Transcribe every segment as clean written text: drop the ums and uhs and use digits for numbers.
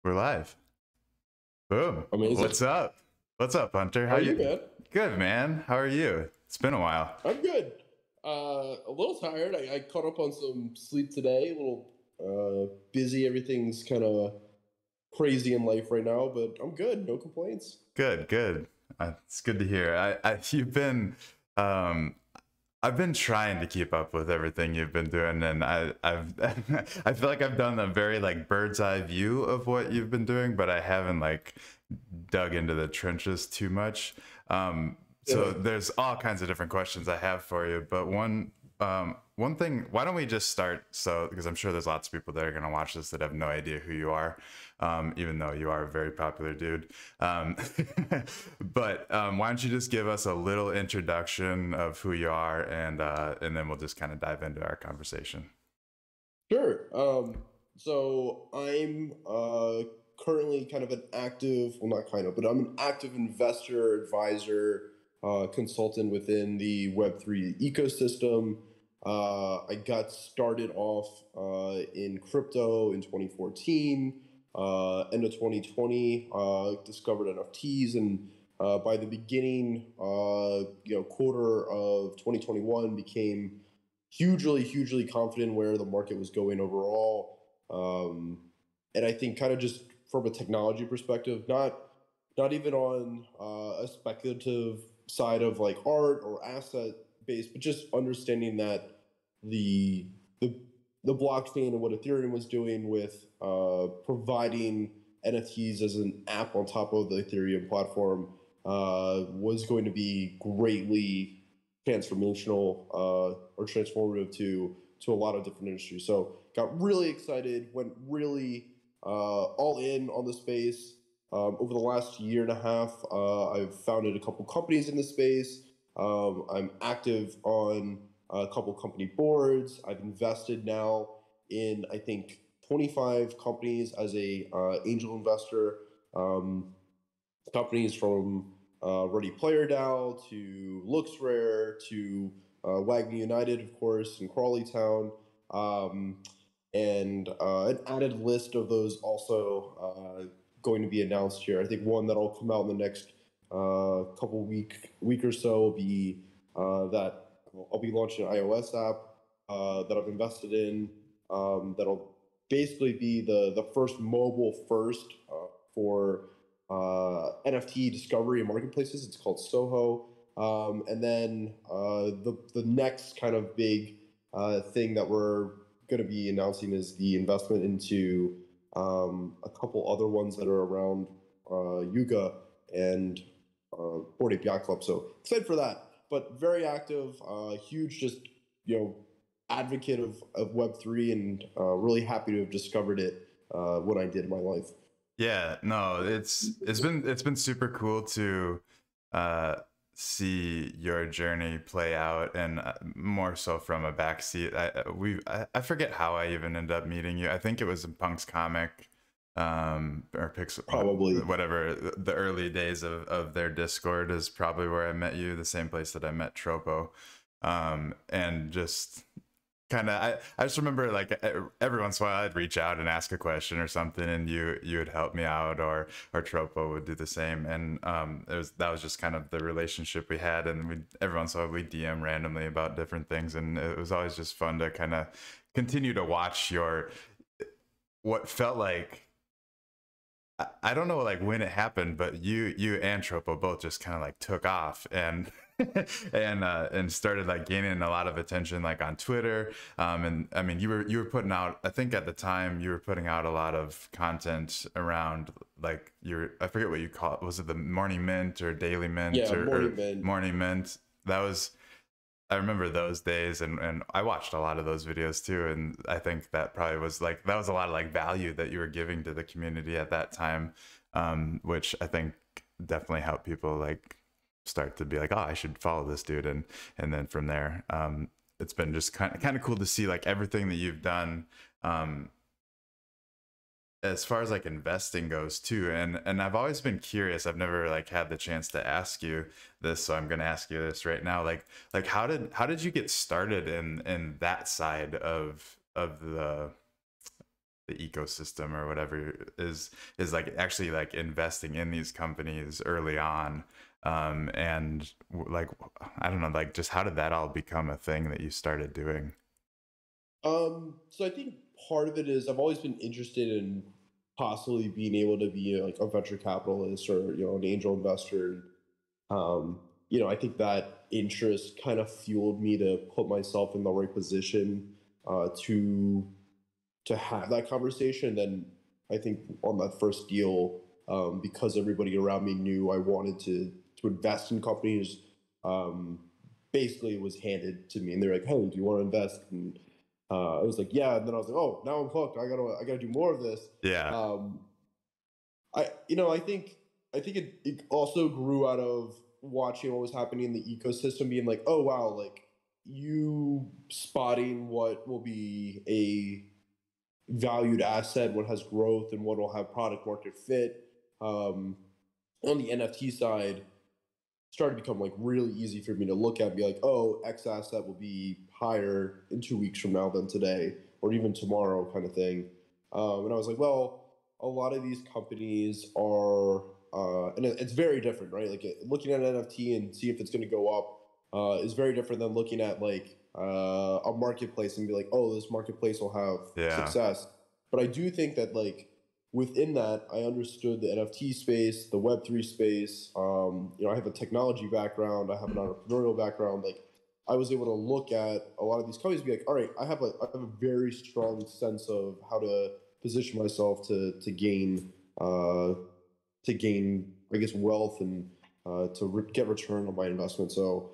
We're live. Boom. Amazing. What's up? What's up, Hunter? How How are you, you? man? Good, man. How are you? It's been a while. I'm good. A little tired. I caught up on some sleep today. A little busy. Everything's kind of crazy in life right now, but I'm good. No complaints. Good, good. It's good to hear. You've been, um, I've been trying to keep up with everything you've been doing, and I've, I feel like I've done a very like bird's eye view of what you've been doing, but I haven't like dug into the trenches too much. So Yeah. there's all kinds of different questions I have for you, but one thing, why don't we just start? So, because I'm sure there's lots of people that are going to watch this that have no idea who you are, even though you are a very popular dude. Um, but why don't you just give us a little introduction of who you are, and then we'll just kind of dive into our conversation. Sure. So I'm currently kind of an active, well, not kind of, but I'm an active investor, advisor, consultant within the Web3 ecosystem. I got started off in crypto in 2014. End of 2020, discovered NFTs, and by the beginning, quarter of 2021, became hugely confident where the market was going overall. Um, and I think kind of just from a technology perspective, not even on a speculative side of like art or asset based, but just understanding that the the the blockchain and what Ethereum was doing with providing NFTs as an app on top of the Ethereum platform was going to be greatly transformational or transformative to a lot of different industries. So got really excited, went really all in on the space. Over the last year and a half, I've founded a couple companies in the space. I'm active on a couple company boards. I've invested now in, I think, 25 companies as a angel investor. Um, Companies from Ready Player DAO to Looks Rare to Wagner United, of course, in Crawley Town. Um, and an added list of those also going to be announced here. I think one that'll come out in the next couple week or so will be that I'll be launching an iOS app that I've invested in. That'll basically be the first mobile first for NFT discovery and marketplaces. It's called Soho. And then the next kind of big thing that we're going to be announcing is the investment into a couple other ones that are around Yuga and Board API Club. So excited for that, but very active, huge, just, advocate of Web3, and really happy to have discovered it when I did in my life. Yeah, no, it's been super cool to uh see your journey play out, and more so from a backseat. I forget how I even ended up meeting you. I think it was in Punk's comic, or Pixel, Probably. whatever. The early days of their Discord is probably where I met you, the same place that I met Tropo. And just kind of, I just remember like every once in a while I'd reach out and ask a question or something, and you would help me out, or Tropo would do the same. And that was just kind of the relationship we had, and we every once in a while we DM randomly about different things, and it was always just fun to kind of continue to watch your what felt like, I don't know like when it happened, but you and Tropo both just kind of like took off, and and started like gaining a lot of attention like on Twitter. And I mean you were putting out, I think at the time you were putting out a lot of content around like your, I forget what you call it, was it the Morning Mint or Daily Mint, Yeah, or morning man. Morning Mint? That was, I remember those days, and I watched a lot of those videos too, and I think that probably was like, that was a lot of like value that you were giving to the community at that time, which I think definitely helped people like start to be like, oh, I should follow this dude, and then from there, it's been just kind of cool to see like everything that you've done, um, as far as like investing goes too. And I've always been curious. I've never like had the chance to ask you this, so I'm going to ask you this right now. Like how did you get started in that side of the the ecosystem or whatever is like actually like investing in these companies early on. And like, I don't know, like just how did that all become a thing that you started doing? So I think part of it is I've always been interested in possibly being able to be like a venture capitalist or an angel investor. Um, I think that interest kind of fueled me to put myself in the right position to have that conversation. Then I think on that first deal, because everybody around me knew I wanted to invest in companies, um, basically it was handed to me, and they're like, "Hey, do you want to invest?" And I was like, "Yeah." And then I was like, "Oh, now I'm hooked. I gotta do more of this." Yeah. Um, I think it also grew out of watching what was happening in the ecosystem, being like, "Oh wow, like you spotting what will be a valued asset, what has growth, and what will have product market fit." On the NFT side, started to become like really easy for me to look at and be like, oh, X asset will be higher in 2 weeks from now than today, or even tomorrow, kind of thing. And I was like, well, a lot of these companies are, and it's very different, right? Like looking at an NFT and see if it's going to go up is very different than looking at like a marketplace and be like, oh, this marketplace will have Yeah. success. But I do think that like within that, I understood the NFT space, the Web3 space. I have a technology background, I have an entrepreneurial background. Like, I was able to look at a lot of these companies and be like, all right, I have a very strong sense of how to position myself to gain, I guess, wealth and get return on my investment. So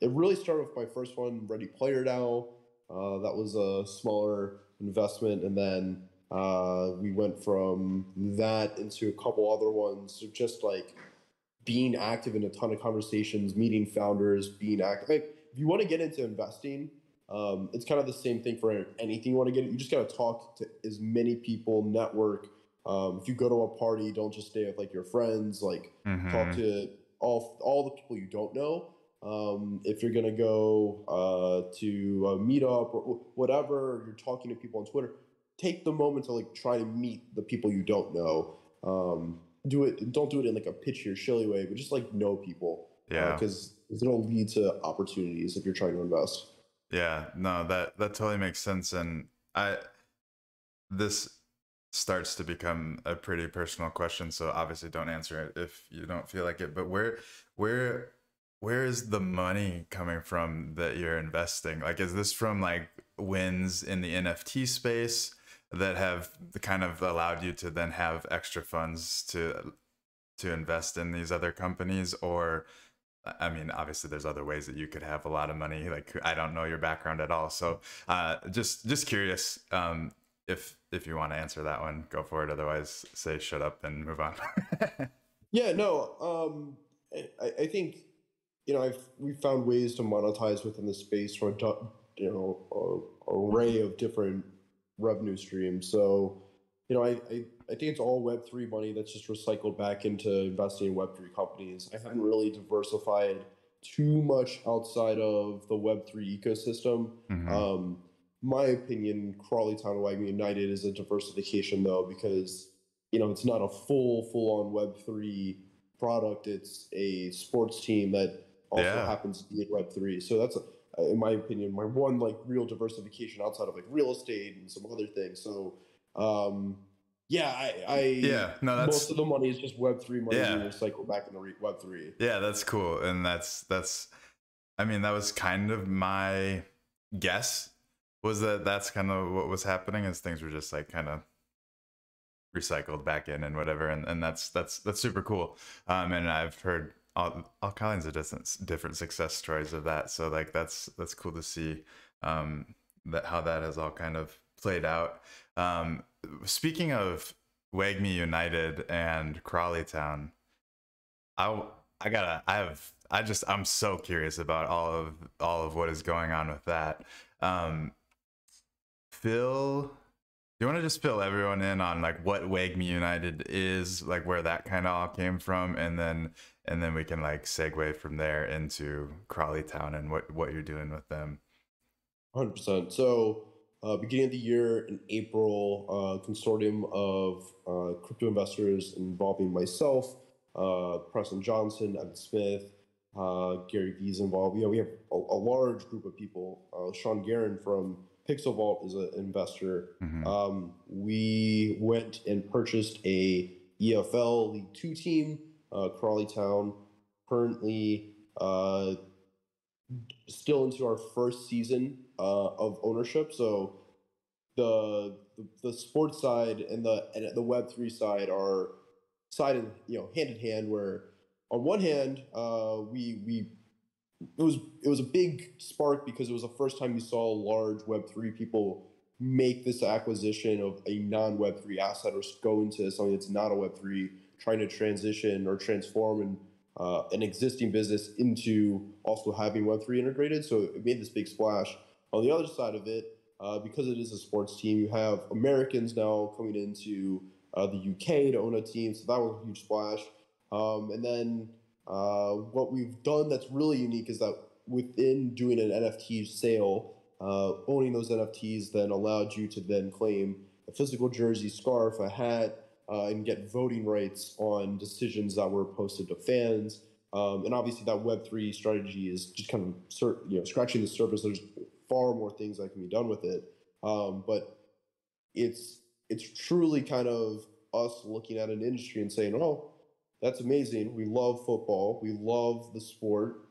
it really started with my first one, Ready Player Now. That was a smaller investment, and then we went from that into a couple other ones, so just like being active in a ton of conversations, meeting founders, being active. Like, if you want to get into investing, it's kind of the same thing for anything you want to get. You just got to talk to as many people, network. If you go to a party, don't just stay with like your friends. Like talk Mm-hmm. to all the people you don't know. If you're gonna go to a meetup or whatever, you're talking to people on Twitter, take the moment to like try to meet the people you don't know. Don't do it in like a pitchy or shilly way, but just like know people, Yeah. because it'll lead to opportunities if you're trying to invest. Yeah. No, that totally makes sense. And I this starts to become a pretty personal question, so obviously don't answer it if you don't feel like it. But where where is the money coming from that you're investing? Like, is this from like wins in the NFT space that have kind of allowed you to then have extra funds to invest in these other companies? Or I mean, obviously there's other ways that you could have a lot of money. Like, I don't know your background at all, so just curious. If you want to answer that one, go for it. Otherwise, say shut up and move on. Yeah, no. I think we found ways to monetize within the space from a array of different revenue streams. So I think it's all Web3 money that's just recycled back into investing in Web3 companies. I haven't really diversified too much outside of the Web3 ecosystem. Hmm. Um, my opinion, Crawley Town and Wagme United is a diversification though, because it's not a full on Web3 product. It's a sports team that also Yeah. happens to be in Web3. So that's, in my opinion, my one like real diversification outside of like real estate and some other things. So um, yeah, I Yeah. No, most of the money is just Web3 money being yeah. recycled back into Web3. Yeah, that's cool. And I mean, that was kind of my guess, was that that's kind of what was happening, is things were just like kind of recycled back in and whatever. And that's super cool. And I've heard all kinds of different success stories of that. So like that's cool to see that how that has all kind of played out. Speaking of Wagme United and Crawley Town, I I gotta I'm so curious about all of what is going on with that. Um, Phil, do you want to just fill everyone in on like what Wagme United is, like where that kind of all came from, and then we can like segue from there into Crawley Town and what you're doing with them. 100%. So beginning of the year in April, a consortium of crypto investors involving myself, Preston Johnson, Evan Smith, Gary V's involved. We have a large group of people. Sean Guerin from Pixel Vault is an investor. We went and purchased a EFL League Two team, Crawley Town. Currently, still into our first season of ownership. So the sports side and the Web3 side are hand in hand. Where on one hand, it was a big spark because it was the first time you saw large Web3 people make this acquisition of a non-Web3 asset or go into something that's not a Web3, trying to transition or transform an existing business into also having Web3 integrated. So it made this big splash. On the other side of it, because it is a sports team, you have Americans now coming into the UK to own a team. So that was a huge splash. And then what we've done that's really unique is that within doing an NFT sale, owning those NFTs then allowed you to then claim a physical jersey, scarf, a hat, and get voting rights on decisions that were posted to fans. And obviously that Web3 strategy is just kind of scratching the surface. There's far more things that can be done with it. But it's truly kind of us looking at an industry and saying, oh, that's amazing. We love football. We love the sport.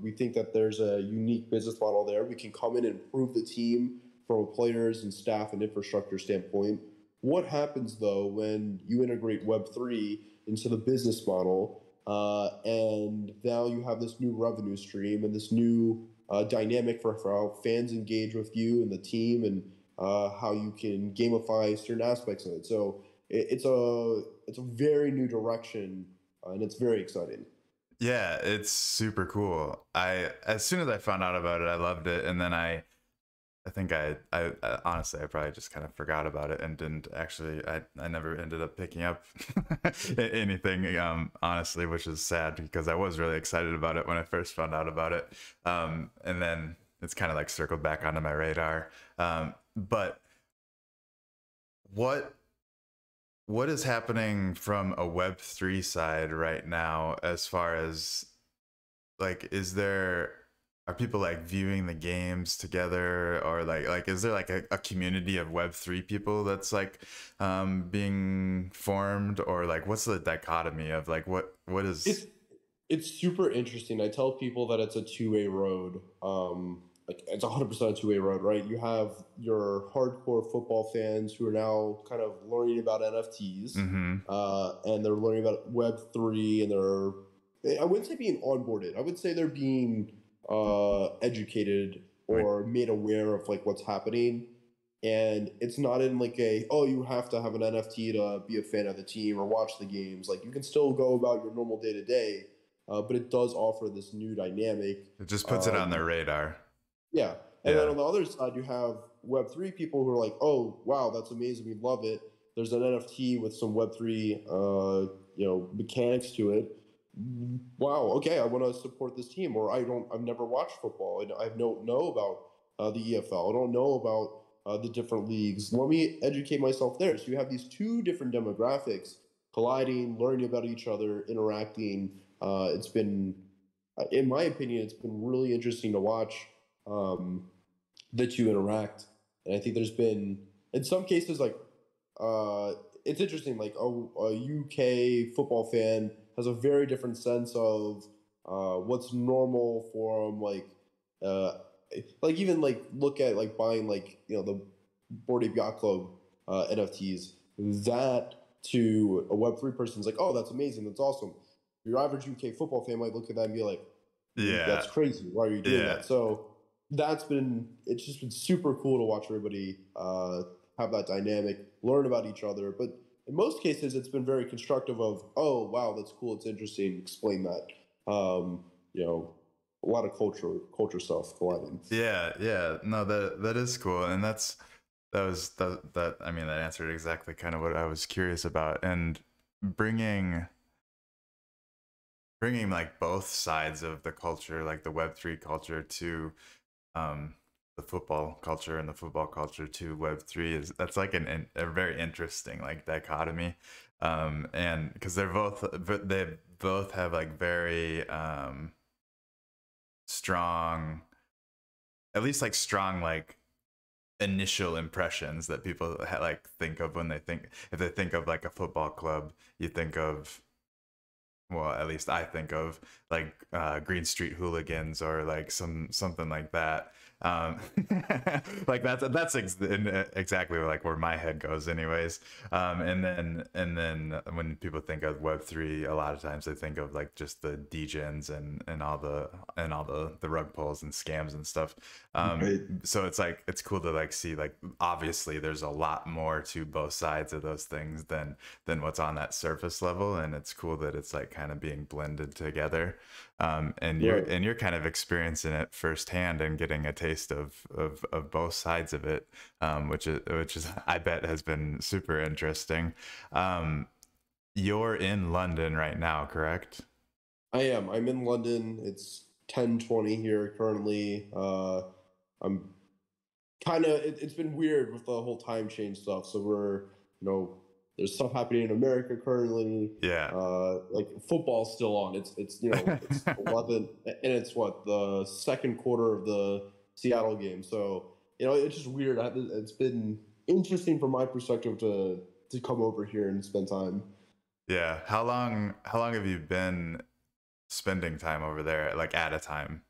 We think that there's a unique business model there. We can come in and improve the team from a players and staff and infrastructure standpoint. What happens, though, when you integrate Web3 into the business model and now you have this new revenue stream and this new dynamic for how fans engage with you and the team and how you can gamify certain aspects of it. So it's a very new direction and it's very exciting. Yeah, it's super cool. As soon as I found out about it, I loved it, and then I think I honestly I probably just kind of forgot about it and didn't actually I never ended up picking up anything honestly, which is sad because I was really excited about it when I first found out about it, and then it's kind of like circled back onto my radar. But what is happening from a Web3 side right now as far as like are people like viewing the games together, or like is there like a community of Web3 people that's like being formed, or like what's the dichotomy of like what is it's super interesting. I tell people that it's a two-way road. Like it's 100% a two-way road, right? You have your hardcore football fans who are now kind of learning about NFTs, and they're learning about Web3, and I wouldn't say being onboarded. I would say they're being educated or made aware of like what's happening. And it's not in like you have to have an NFT to be a fan of the team or watch the games. Like you can still go about your normal day to day, but it does offer this new dynamic. It just puts it on their radar. Yeah. And then on the other side, you have Web3 people who are like, oh, wow, that's amazing. We love it. There's an NFT with some Web3, mechanics to it. Wow. Okay. I want to support this team. Or I've never watched football and I don't know about the EFL. I don't know about the different leagues. Let me educate myself there. So you have these two different demographics colliding, learning about each other, interacting. It's been, in my opinion, it's been really interesting to watch the two interact. And I think there's been, in some cases, like, it's interesting, like a UK football fan has a very different sense of what's normal for them, like even like look at like buying like the Bored Ape Yacht Club NFTs. That to a Web3 person's like, oh, that's amazing, that's awesome. Your average UK football fan might look at that and be like, yeah, that's crazy. Why are you doing that? So it's just been super cool to watch everybody have that dynamic, learn about each other. But in most cases, it's been very constructive of, oh, wow, that's cool. It's interesting. Explain that. A lot of culture stuff colliding. Yeah. No, that is cool. And that I mean, that answered exactly kind of what I was curious about. And bringing like both sides of the culture, like the Web3 culture to the football culture and the football culture to Web3 is that's like a very interesting like dichotomy, and because they both have like very strong, at least like strong like initial impressions that people like think of when they think, if they think of like a football club, you think of, well, at least I think of like Green Street Hooligans or like something like that. Um, like exactly like where my head goes, anyways. And then when people think of Web3, a lot of times they think of like just the degens and all the rug pulls and scams and stuff. Right. So it's like it's cool to like see like obviously there's a lot more to both sides of those things than what's on that surface level, and it's cool that it's like kind of being blended together, and Right. you're kind of experiencing it firsthand and getting a taste of both sides of it, which is I bet has been super interesting. You're in London right now, correct? I am. I'm in London. It's 10:20 here currently. I'm kind of it's been weird with the whole time change stuff. So we're, there's stuff happening in America currently. Yeah. Like football's still on. It's 11, and it's what, the second quarter of the Seattle game. So it's just weird. It's been interesting from my perspective to come over here and spend time. Yeah. How long have you been spending time over there, like at a time?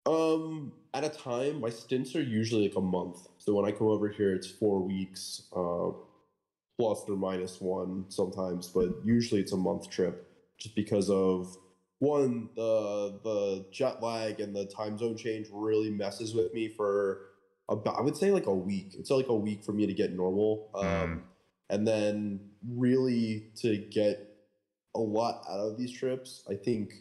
At a time, my stints are usually like a month. So when I come over here, it's 4 weeks, plus or minus one sometimes, but usually it's a month trip, just because of one, the jet lag and the time zone change really messes with me for about, I would say, like a week. It's like a week for me to get normal, Mm, and then really to get a lot out of these trips. I think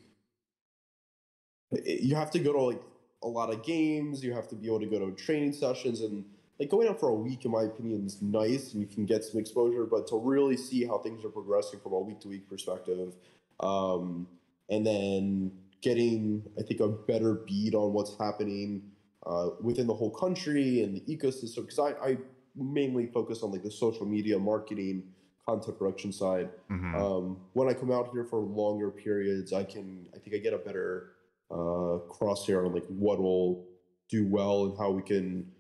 you have to go to like a lot of games. You have to be able to go to training sessions, and like going out for a week, in my opinion, is nice and you can get some exposure. But to really see how things are progressing from a week to week perspective, um, and then getting, I think, a better beat on what's happening within the whole country and the ecosystem. Because I mainly focus on like the social media marketing, content production side. mm-hmm. When I come out here for longer periods, I think I get a better crosshair on like what will do well and how we can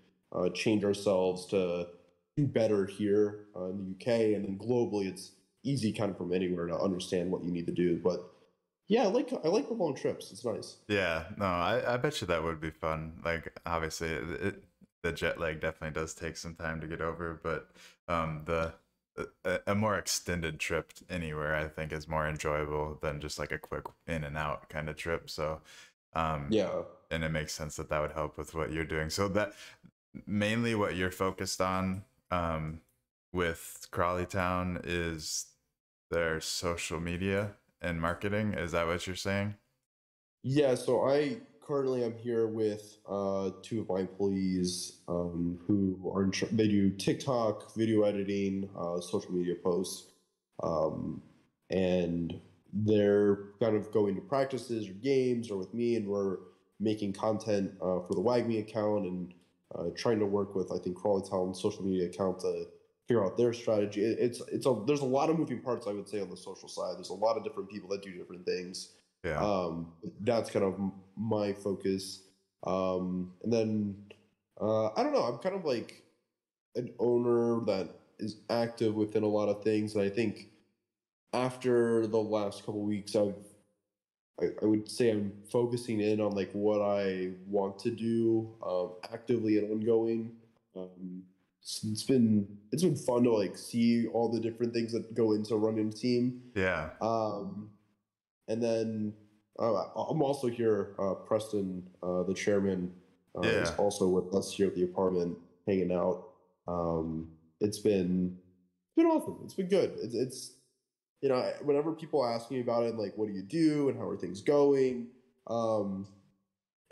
change ourselves to do better here in the UK, and then globally it's easy kind of from anywhere to understand what you need to do. But yeah, I like the long trips. It's nice. Yeah, no, I bet you that would be fun. Like, obviously, the jet lag definitely does take some time to get over, but the a more extended trip anywhere, I think, is more enjoyable than just like a quick in and out kind of trip. So, um, Yeah. and it makes sense that that would help with what you're doing. So that mainly what you're focused on, with Crawley Town is their social media and marketing. Is that what you're saying? Yeah, so I currently am here with two of my employees, who are they do TikTok, video editing, social media posts, um, and they're kind of going to practices or games or with me, and we're making content for the WagMe account, and trying to work with, I think, Crawley Town social media account to figure out their strategy. There's a lot of moving parts, I would say, on the social side. There's a lot of different people that do different things. Yeah. That's kind of my focus. And then I don't know. I'm kind of like an owner that is active within a lot of things, and I think after the last couple of weeks, I would say I'm focusing in on like what I want to do actively and ongoing. Um, it's been fun to like see all the different things that go into running a team. Yeah. Um, and then I'm also here. Preston, the chairman, is Yeah. also with us here at the apartment, hanging out. It's been awesome. It's been good. Whenever people ask me about it, like, what do you do and how are things going? Um,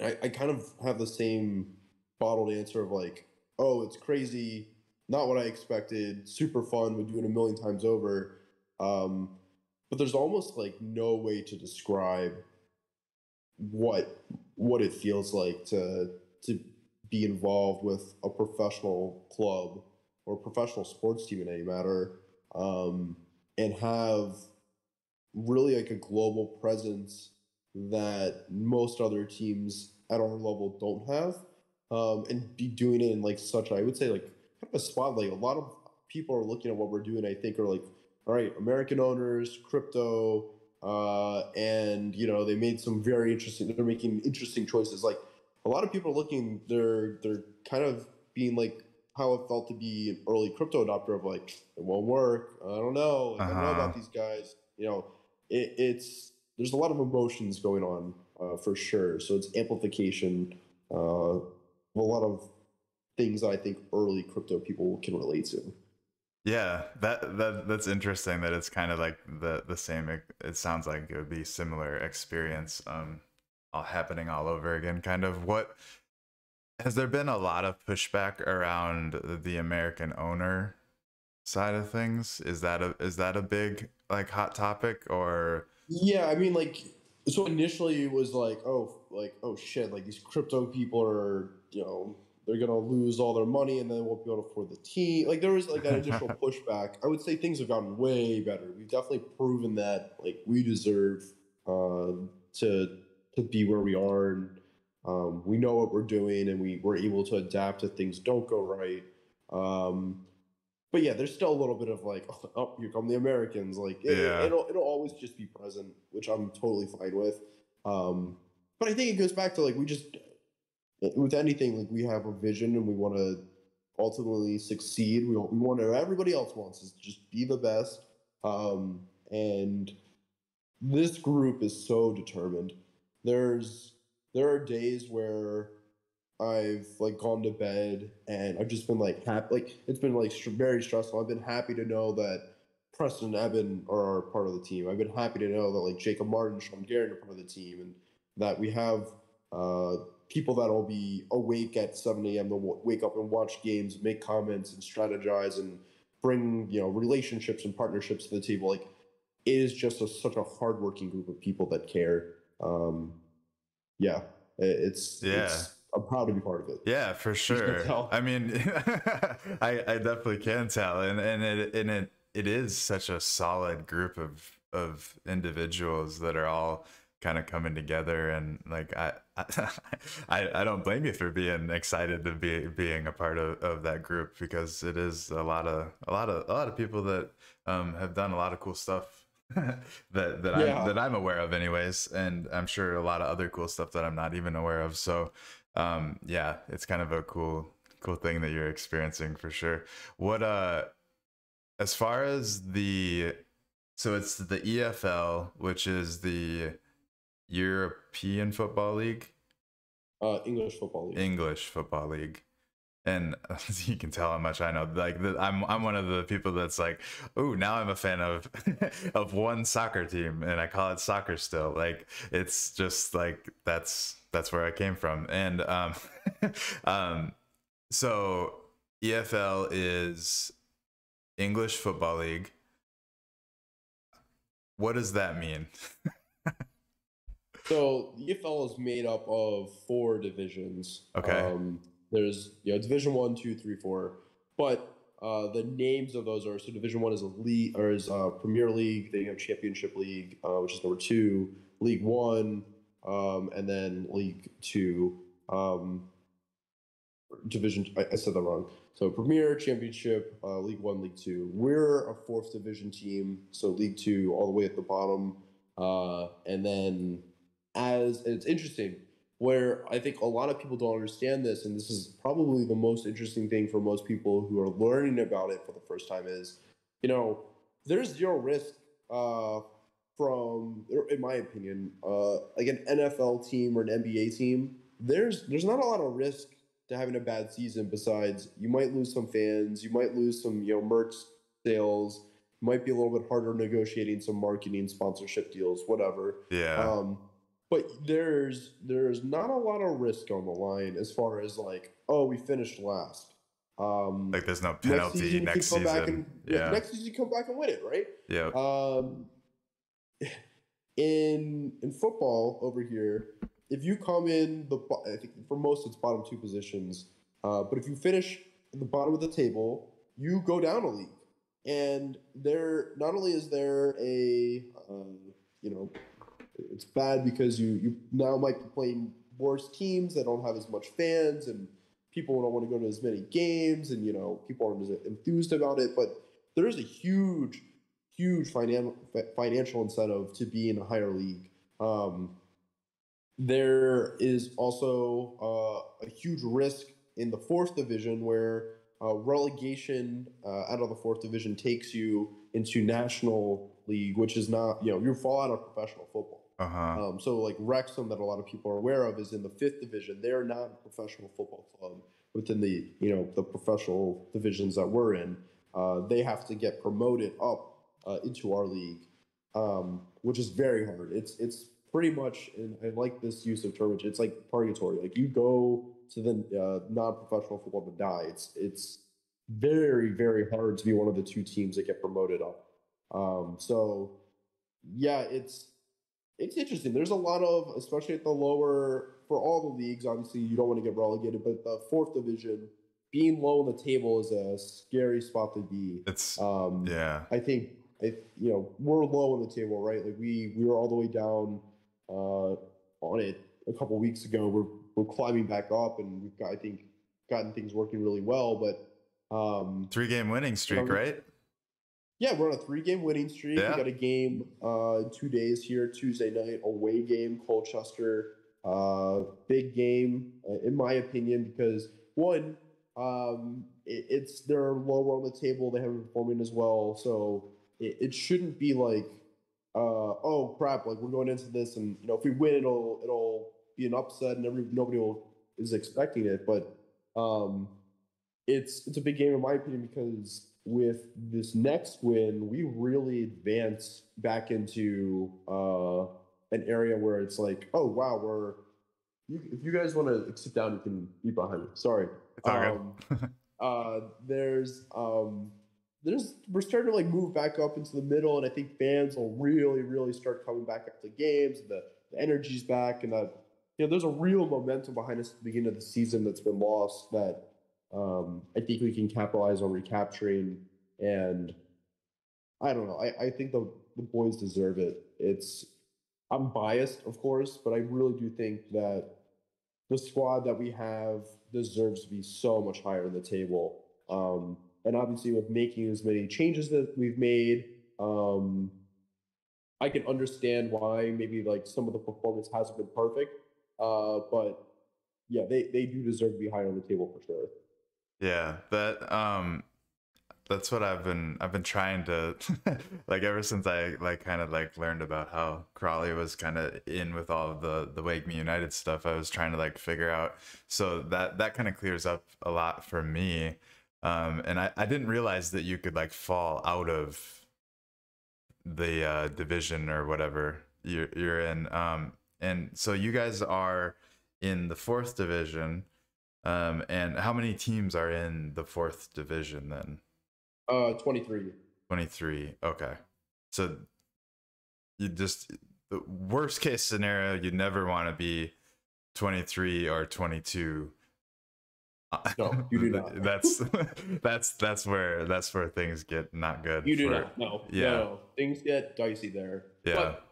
I kind of have the same bottled answer of like, oh, it's crazy, not what I expected, super fun, would do it a million times over. Um, but there's almost like no way to describe what what it feels like to be involved with a professional club or professional sports team in any matter, and have really like a global presence that most other teams at our level don't have, and be doing it in like such, I would say, like kind of a spotlight. A lot of people are looking at what we're doing, I think, are like, all right, American owners, crypto, and they made some very interesting. They're making interesting choices. Like a lot of people are looking. They're kind of being like how it felt to be an early crypto adopter of like, it won't work. I don't know. Like, I don't know about these guys. It's there's a lot of emotions going on, for sure. So it's amplification of a lot of things that I think early crypto people can relate to. Yeah, that's interesting that it's kind of like the same. It sounds like it would be similar experience, all happening all over again. Kind of. What has there been a lot of pushback around the American owner side of things? Is that a big like hot topic? Or Yeah, I mean, like, so initially it was like, oh shit, like these crypto people are, they're gonna lose all their money and then they won't be able to afford the team. Like there was like that initial pushback. I would say things have gotten way better. We've definitely proven that like we deserve to be where we are, and we know what we're doing, and we're able to adapt if things don't go right. But yeah, there's still a little bit of like, oh, here come the Americans. Like Yeah. it'll always just be present, which I'm totally fine with. But I think it goes back to like, we just, with anything, like we have a vision and we want to ultimately succeed. We want to, everybody else wants is just be the best. And this group is so determined. There are days where I've like gone to bed and I've just been like happy. Like it's been like very stressful. I've been happy to know that Preston and Evan are part of the team. I've been happy to know that like Jacob Martin, Sean Garrett are part of the team, and that we have people that will be awake at 7 a.m. to wake up and watch games, make comments, and strategize, and bring relationships and partnerships to the table. Like it is just such a hardworking group of people that care. Yeah, it's I'm proud to be part of it. Yeah, for sure. I mean, I definitely can tell, and it is such a solid group of individuals that are all kind of coming together, and like I don't blame you for being excited to being a part of that group, because it is a lot of people that have done a lot of cool stuff that I'm aware of anyways, and I'm sure a lot of other cool stuff that I'm not even aware of. So yeah, it's kind of a cool thing that you're experiencing for sure. What as far as so it's the EFL, which is the European Football League? English Football League. And you can tell how much I know. Like I'm one of the people that's like, oh, now I'm a fan of of one soccer team, and I call it soccer still. Like it's just like that's where I came from. And so EFL is English Football League. What does that mean? So the EFL is made up of 4 divisions. Okay. There's Division 1, 2, 3, 4, but the names of those are, so Division 1 is a league, or is Premier League. Then you have Championship League, which is number 2, League 1, and then League 2. Division, I said that wrong. So Premier, Championship, League 1, League 2. We're a 4th division team, so League 2 all the way at the bottom. And then it's interesting, where I think a lot of people don't understand this, and this is probably the most interesting thing for most people who are learning about it for the first time, is, there's zero risk from, in my opinion, like an NFL team or an NBA team. There's not a lot of risk to having a bad season, besides you might lose some fans, you might lose some merch sales, might be a little bit harder negotiating some marketing, sponsorship deals, whatever. Yeah. But there's not a lot of risk on the line as far as like, oh, we finished last. Like there's no penalty next season. Next season you come back and win it, right? Yeah. In football over here, if you come in I think for most it's bottom two positions, but if you finish at the bottom of the table, you go down a league. And there, not only is there you know, it's bad because you now might be playing worse teams that don't have as much fans, and people don't want to go to as many games, and people aren't as enthused about it. But there is a huge financial incentive to be in a higher league. There is also a huge risk in the fourth division where relegation out of the fourth division takes you into national league, which is not, you fall out of professional football. So like Wrexham, that a lot of people are aware of, is in the fifth division. They're not a professional football club within the the professional divisions that we're in. They have to get promoted up into our league, which is very hard. It's pretty much, and I like this use of term, it's like purgatory. Like you go to the non-professional football to die. It's very, very hard to be one of the two teams that get promoted up. So yeah, it's interesting. There's a lot of, especially at the lower, for all the leagues, obviously you don't want to get relegated, but the fourth division, being low on the table is a scary spot to be. It's I think we're low on the table, right? Like we were all the way down on it a couple weeks ago. We're climbing back up, and we've got, I think, gotten things working really well. But 3-game winning streak, right? Yeah, we're on a 3-game winning streak. Yeah. We got a game in 2 days here, Tuesday night, away game, Colchester. Big game, in my opinion, because one, they're lower on the table. They haven't been performing as well, so it shouldn't be like, oh crap, like we're going into this, and if we win, it'll be an upset, and nobody is expecting it. But it's a big game in my opinion, because with this next win, we really advance back into an area where it's like, oh wow, if you guys want to sit down, you can eat behind me. Sorry. It's all good. We're starting to like move back up into the middle, and I think fans will really start coming back up to games. The energy's back, and that there's a real momentum behind us at the beginning of the season that's been lost, that I think we can capitalize on recapturing. And I don't know. I think the boys deserve it. I'm biased, of course, but I really do think that the squad that we have deserves to be so much higher in the table. And obviously, with making as many changes that we've made, I can understand why maybe like some of the performance hasn't been perfect. But yeah, they do deserve to be higher on the table for sure. Yeah, that's what I've been trying to like ever since I kind of learned about how Crawley was kind of in with all of the Wake Me United stuff. I was trying to figure out, so that kind of clears up a lot for me. And I didn't realize that you could fall out of the division or whatever you're in. And so you guys are in the fourth division. And how many teams are in the fourth division then? 23. 23. Okay. So the worst case scenario, you never want to be 23 or 22. No, you do not. that's where things get not good. You do not. No. Yeah. No. Things get dicey there. Yeah. But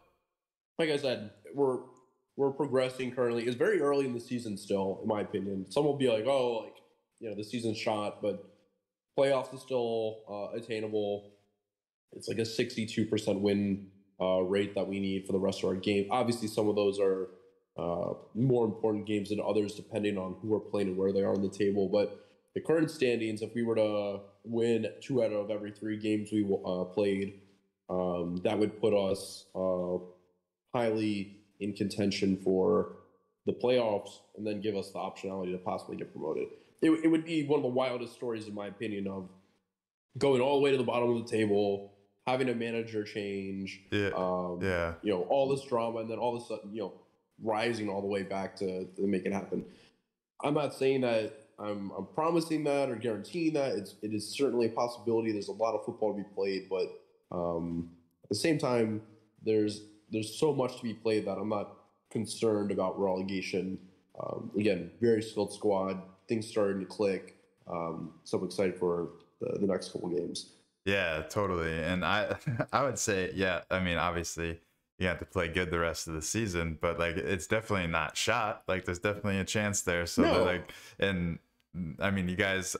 like I said, we're progressing currently. It's very early in the season still, in my opinion. Some will be like, oh, the season's shot, but playoffs is still attainable. It's like a 62% win rate that we need for the rest of our game. Obviously, some of those are more important games than others, depending on who we're playing and where they are on the table. But the current standings, if we were to win 2 out of every 3 games we played, that would put us highly in contention for the playoffs, and then give us the optionality to possibly get promoted. It would be one of the wildest stories, in my opinion, of going all the way to the bottom of the table, having a manager change, all this drama, and then all of a sudden, rising all the way back to make it happen. I'm not saying that I'm promising that or guaranteeing that. It is certainly a possibility. There's a lot of football to be played, but at the same time, there's so much to be played that I'm not concerned about relegation. Again, very skilled squad. Things starting to click. So I'm excited for the next couple games. Yeah, totally. And I I would say, yeah, I mean, obviously you have to play good the rest of the season, but like it's definitely not shot. Like there's definitely a chance there. So that No, like, and I mean, you guys,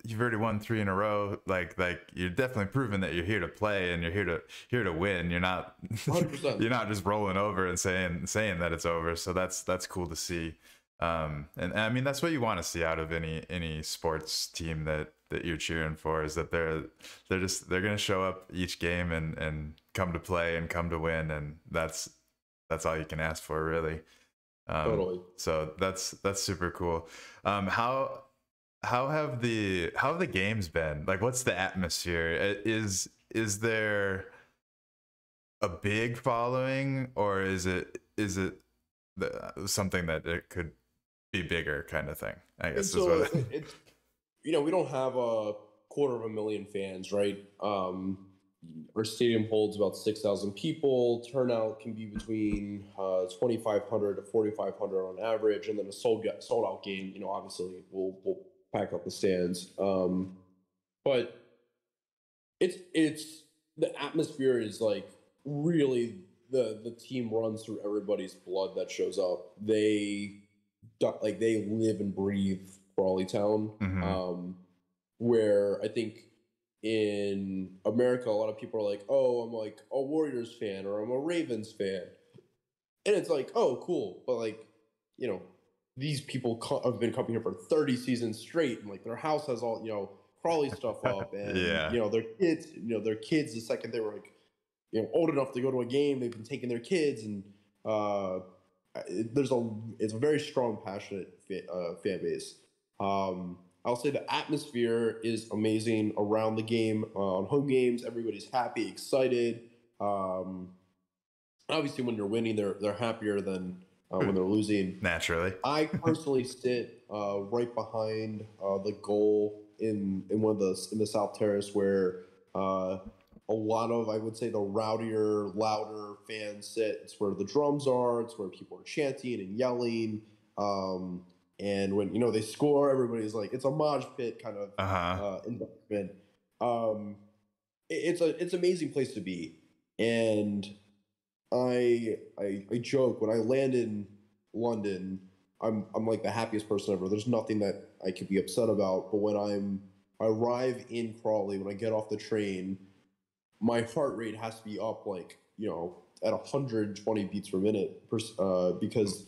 you've already won 3 in a row. Like you're definitely proving that you're here to play and you're here to win. You're not 100%. you're not just rolling over and saying that it's over. So that's cool to see. And I mean that's what you want to see out of any sports team that you're cheering for, is that they're gonna show up each game and come to play and come to win, and that's all you can ask for, really. Totally. So that's super cool. How have the games been? Like, what's the atmosphere? Is there a big following, or is it something that it could be bigger, kind of thing? I And guess is so what. it's, we don't have a 250,000 fans, right? Our stadium holds about 6,000 people. Turnout can be between 2,500 to 4,500 on average, and then a sold out game. Obviously we'll pack up the stands. But it's the atmosphere is like really the team runs through everybody's blood that shows up. They live and breathe Crawley Town. Hmm. Where I think in America, a lot of people are like, "Oh, I'm like a Warriors fan or I'm a Ravens fan," and it's like, "Oh, cool," but like, you know, these people have been coming here for 30 seasons straight, and like their house has all Crawley stuff up, and Yeah. their kids the second they were like, old enough to go to a game, they've been taking their kids, and uh, it's a very strong, passionate fan base. I'll say the atmosphere is amazing around the game. On home games, everybody's happy, excited. Um, Obviously, when you're winning, they're happier than when they're losing. Naturally. I personally sit right behind the goal in one of in the South Terrace, where a lot of, I would say, the rowdier, louder fans sit. It's where the drums are. It's where people are chanting and yelling. And when they score, everybody's like, it's a mosh pit kind of Uh-huh. environment. Um, it's an amazing place to be, and I joke when I land in London, I'm like the happiest person ever. There's nothing that I could be upset about. But when I arrive in Crawley, when I get off the train, my heart rate has to be up like at 120 beats per minute, because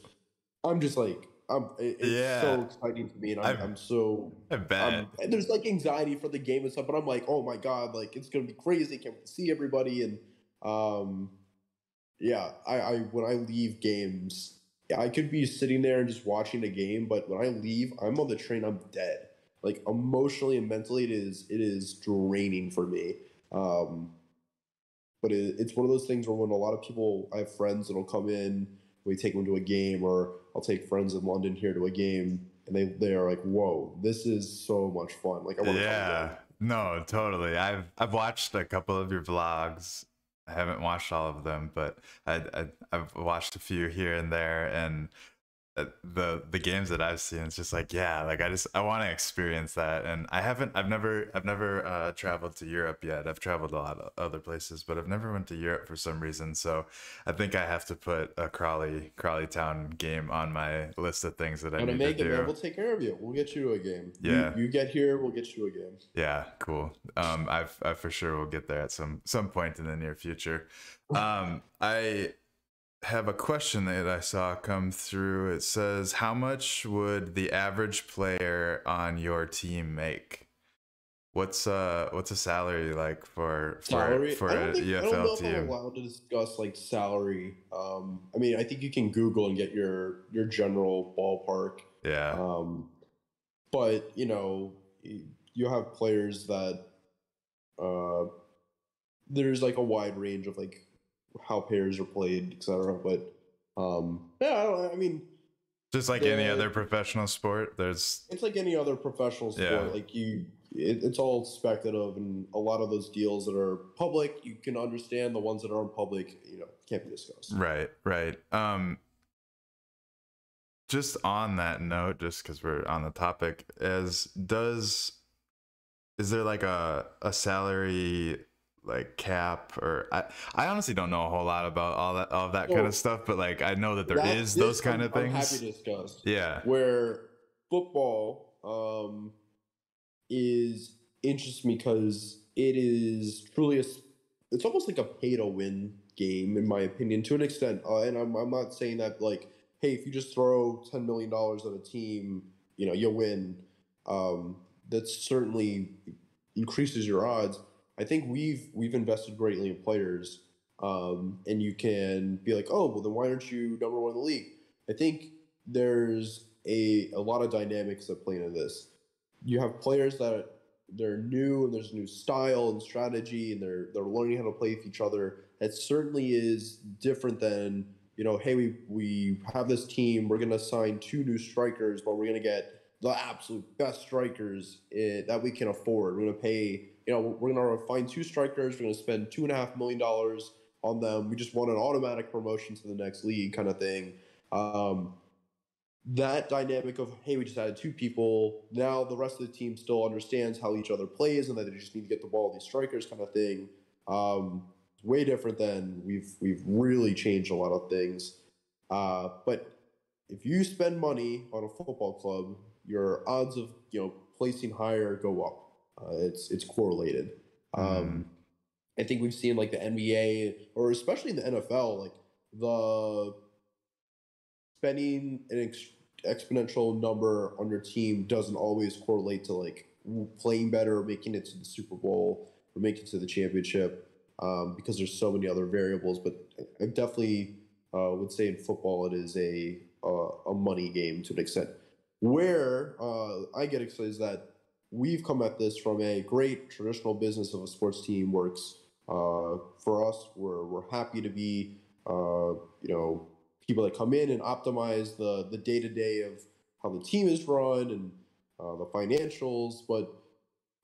I'm just like it's Yeah. so exciting to me, and I I'm so I bet. and there's like anxiety for the game and stuff, but I'm like, oh my god, like it's gonna be crazy. Can't wait to see everybody, and um yeah, I when I leave games, I could be sitting there and just watching a game, but when I leave, I'm on the train, I'm dead. Like emotionally and mentally, it is draining for me. Um, but it's one of those things where when a lot of people, I have friends that'll come in, we take them to a game, or I'll take friends in London here to a game, and they are like, "Whoa, this is so much fun! Like I want to come again." Yeah. No, totally. I've watched a couple of your vlogs. I haven't watched all of them, but I've watched a few here and there, and the games that I've seen, it's just like, yeah, like I want to experience that. And I've never traveled to Europe yet. I've traveled a lot of other places, but I've never went to Europe for some reason. So I think I have to put a Crawley Town game on my list of things that I I'm gonna need to make it, man. do. We'you take care of you. We'll get you to a game. You Yeah. you get here, we'll get you a game. Yeah, cool. I for sure will get there at some point in the near future. I have a question that I saw come through. It says, how much would the average player on your team make? What's a salary like for Salary? a I don't know EFL if I'm team? allowed to discuss like salary. I mean, I think you can Google and get your general ballpark. Yeah. Um, but you have players that uh, there's like a wide range of like how pairs are played, etc. But yeah, I mean, Just like any the other professional sport, there's it's like any other professional yeah. sport. Like it's all speculative, and a lot of those deals that are public, you can understand. The ones that aren't public, can't be discussed. Right, right. just on that note, just because we're on the topic, is there like a salary like cap, or I honestly don't know a whole lot about all of that kind of So stuff, but like I know that there that is those this kind of I'm happy things. to discuss Yeah. where football is interesting because it is truly it's almost like a pay to win game in my opinion to an extent, and I'm not saying that like, hey, if you just throw $10 million at a team, you'll win. That certainly increases your odds. I think we've invested greatly in players, and you can be like, oh well, then why aren't you number one in the league? I think there's a lot of dynamics that play into this. You have players that they're new and there's a new style and strategy and they're learning how to play with each other. That certainly is different than, hey, we have this team, we're gonna sign two new strikers, but we're gonna get the absolute best strikers that we can afford. We're gonna pay, we're gonna find two strikers, we're gonna spend $2.5 million on them. We just want an automatic promotion to the next league kind of thing. That dynamic of, hey, we just added two people, now the rest of the team still understands how each other plays and that they just need to get the ball to these strikers kind of thing. Way different than we've really changed a lot of things. But if you spend money on a football club, your odds of placing higher go up. It's correlated. I think we've seen like the NBA or especially in the NFL, like the spending an exponential number on your team doesn't always correlate to like playing better or making it to the Super Bowl or making it to the championship, because there's so many other variables. But I definitely would say in football it is a money game to an extent. Where I get excited is that we've come at this from a great traditional business of a sports team works. For us, we're happy to be people that come in and optimize the day to day of how the team is run and the financials, but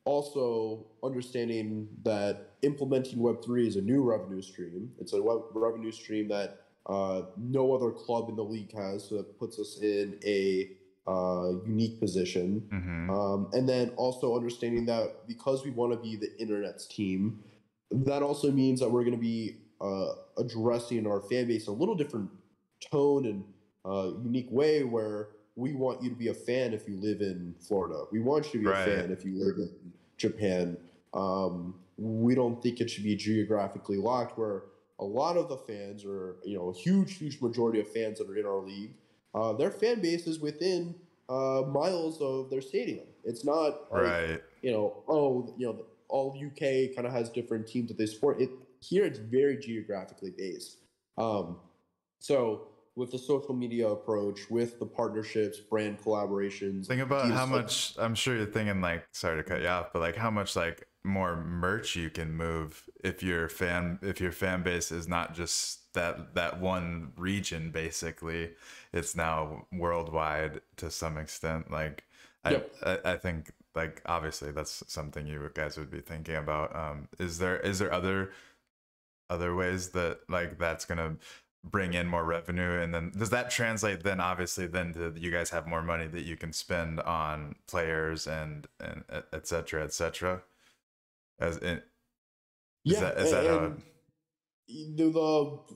also understanding that implementing Web3 is a new revenue stream. It's a revenue stream that no other club in the league has, so that puts us in a unique position. And then also understanding that because we want to be the internet's team, that also means that we're going to be addressing our fan base a little different tone and unique way, where we want you to be a fan if you live in Florida. We want you to be a fan if you live in Japan. We don't think it should be geographically locked, where a lot of the fans, or a huge majority of fans that are in our league, their fan base is within miles of their stadium. It's not like all UK kind of has different teams that they support. Here it's very geographically based. So with the social media approach, with the partnerships, brand collaborations, think about how much, I'm sure you're thinking like, sorry to cut you off, but like how much like more merch you can move if your fan base is not just that one region. Basically, it's now worldwide to some extent. Like I think like obviously that's something you guys would be thinking about. Is there other ways that like that's gonna bring in more revenue, and then does that translate then obviously then to you guys have more money that you can spend on players and et cetera, as in is that how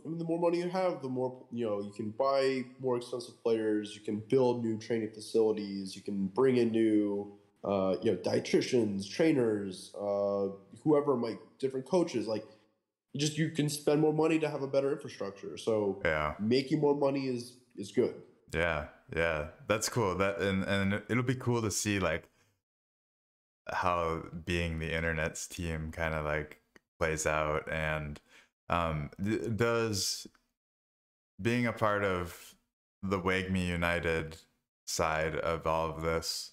the more money you have, the more you can buy more expensive players, you can build new training facilities, you can bring in new dietitians, trainers, whoever, might different coaches, like you can spend more money to have a better infrastructure. So making more money is good. Yeah, that's cool. That and it'll be cool to see like how being the internet's team kind of like plays out. And does being a part of the Wagme United side of all of this,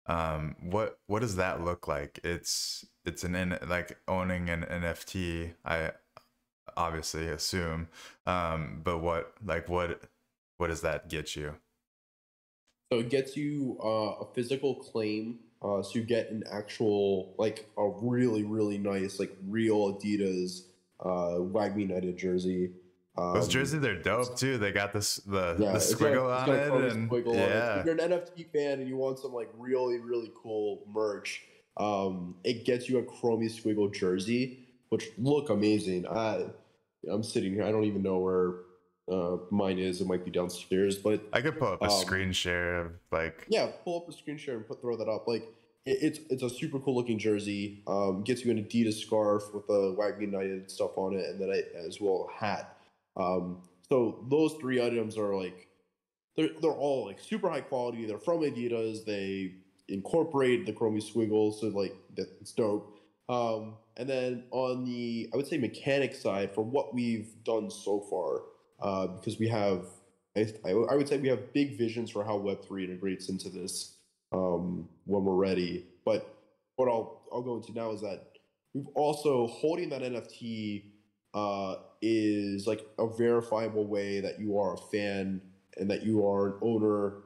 what does that look like? It's like owning an NFT, I obviously assume, but what does that get you? So it gets you a physical claim. So you get an actual, like a really nice, like real Adidas Wagme United jersey. Those jerseys, they're dope too. They got the Yeah, squiggle it's on got a it, Crawley and squiggle on it. If yeah, you're an NFT fan and you want some like really cool merch, it gets you a Chromie squiggle jersey, which look amazing. I'm sitting here. I don't even know where mine is. It might be downstairs, but I could pull up a screen share of like. yeah, pull up a screen share and throw that up. Like it's a super cool looking jersey. Gets you an Adidas scarf with the Wagner United stuff on it, and then as well a hat. So those three items are like they're all like super high quality. They're from Adidas. They incorporate the Chromie squiggle, so like that's dope. And then on the I would say mechanic side, for what we've done so far, because we have I would say we have big visions for how Web3 integrates into this when we're ready. But what I'll go into now is that we've also holding that NFT is like a verifiable way that you are a fan and that you are an owner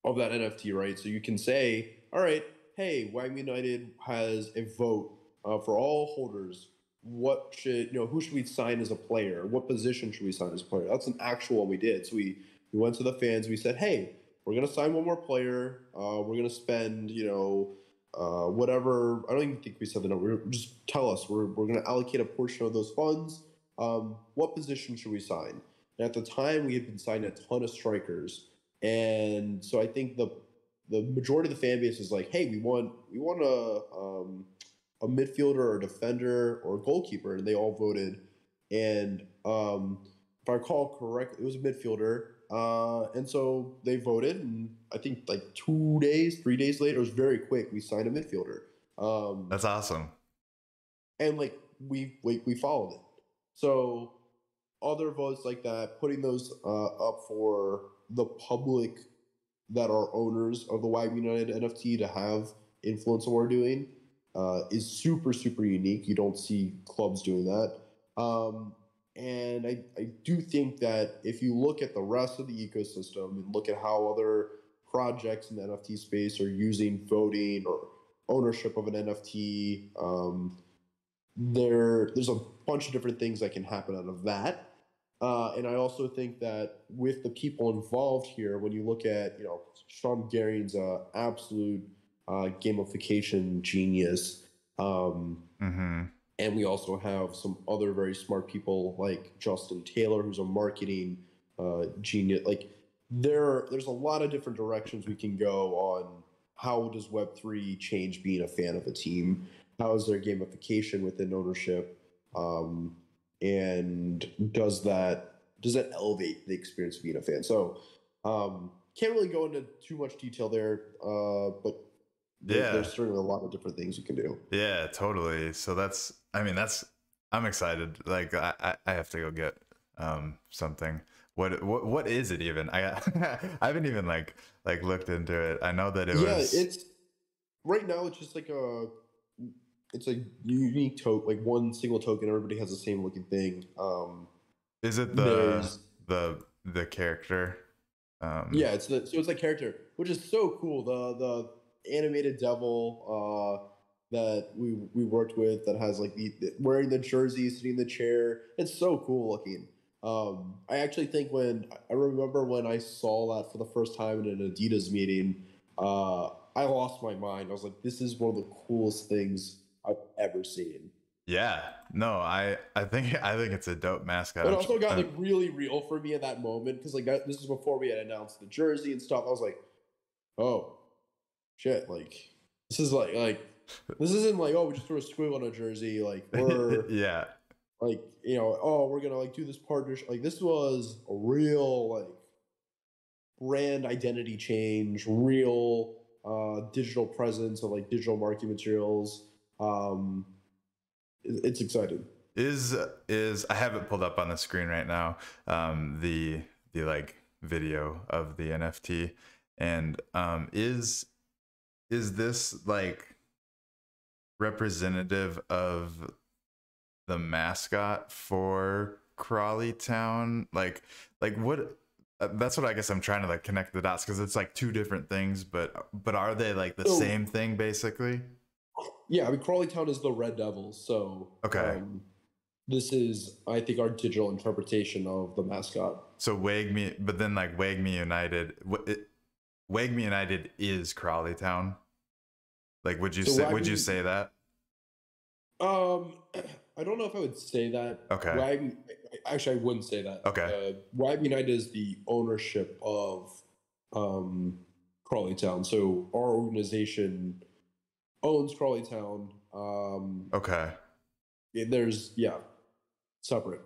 of that NFT, right? So you can say, all right, hey, Wagner United has a vote for all holders. What should who should we sign as a player? What position should we sign as a player? That's an actual one we did. So we went to the fans. We said, hey, we're gonna sign one more player. We're gonna spend whatever. I don't even think we said the number. Just tell us. We're gonna allocate a portion of those funds. What position should we sign? And at the time, we had been signing a ton of strikers, and so I think the majority of the fan base is like, hey, we want a midfielder or a defender or a goalkeeper, and they all voted. And if I recall correctly, it was a midfielder. And so they voted, and I think like 3 days later, it was very quick. We signed a midfielder. That's awesome. And like we followed it. So other votes like that, putting those up for the public that are owners of the Wagner United NFT to have influence on what we're doing is super unique. You don't see clubs doing that. And I do think that if you look at the rest of the ecosystem and look at how other projects in the NFT space are using voting or ownership of an NFT, there's a bunch of different things that can happen out of that. And I also think that with the people involved here, when you look at, Sean Garion's absolute gamification genius. And we also have some other very smart people like Justin Taylor, who's a marketing genius. Like there's a lot of different directions we can go on how does Web3 change being a fan of a team? How is there gamification within ownership? And does that elevate the experience of being a fan? So can't really go into too much detail there, but there's certainly a lot of different things you can do. Yeah, totally. So I'm excited. Like I have to go get something. What is it even? I haven't even like looked into it. I know that it was. It's right now. It's just like it's a unique token, like one single token. Everybody has the same looking thing. Is it the character? Yeah, it's like character, which is so cool. The animated devil that we worked with that has like wearing the jersey, sitting in the chair. It's so cool looking. I actually think I remember when I saw that for the first time in an Adidas meeting, I lost my mind. I was like, this is one of the coolest things I've ever seen. Yeah, no, I think it's a dope mascot. It also got like really real for me at that moment because like this is before we had announced the jersey and stuff. I was like, oh shit, like this is like this isn't like, oh, we just threw a squiggle on a jersey, like we're yeah, like oh, we're gonna like do this partnership. Like this was a real like brand identity change, real digital presence of like digital marketing materials. It's exciting. Is I have it pulled up on the screen right now, the like video of the NFT, and is this like representative of the mascot for Crawley Town? Like what? That's what I guess I'm trying to like connect the dots, because it's like two different things, but are they like the same thing basically? Yeah, I mean Crawley Town is the Red Devils, so okay. This is, I think, our digital interpretation of the mascot. So Wagme, but then like Wagme United, Wagme United is Crawley Town. Like, So would you say that? um, I don't know if I would say that. Okay. Actually, I wouldn't say that. Okay. Wag United is the ownership of Crawley Town. So our organization owns Crawley Town. Okay. There's separate.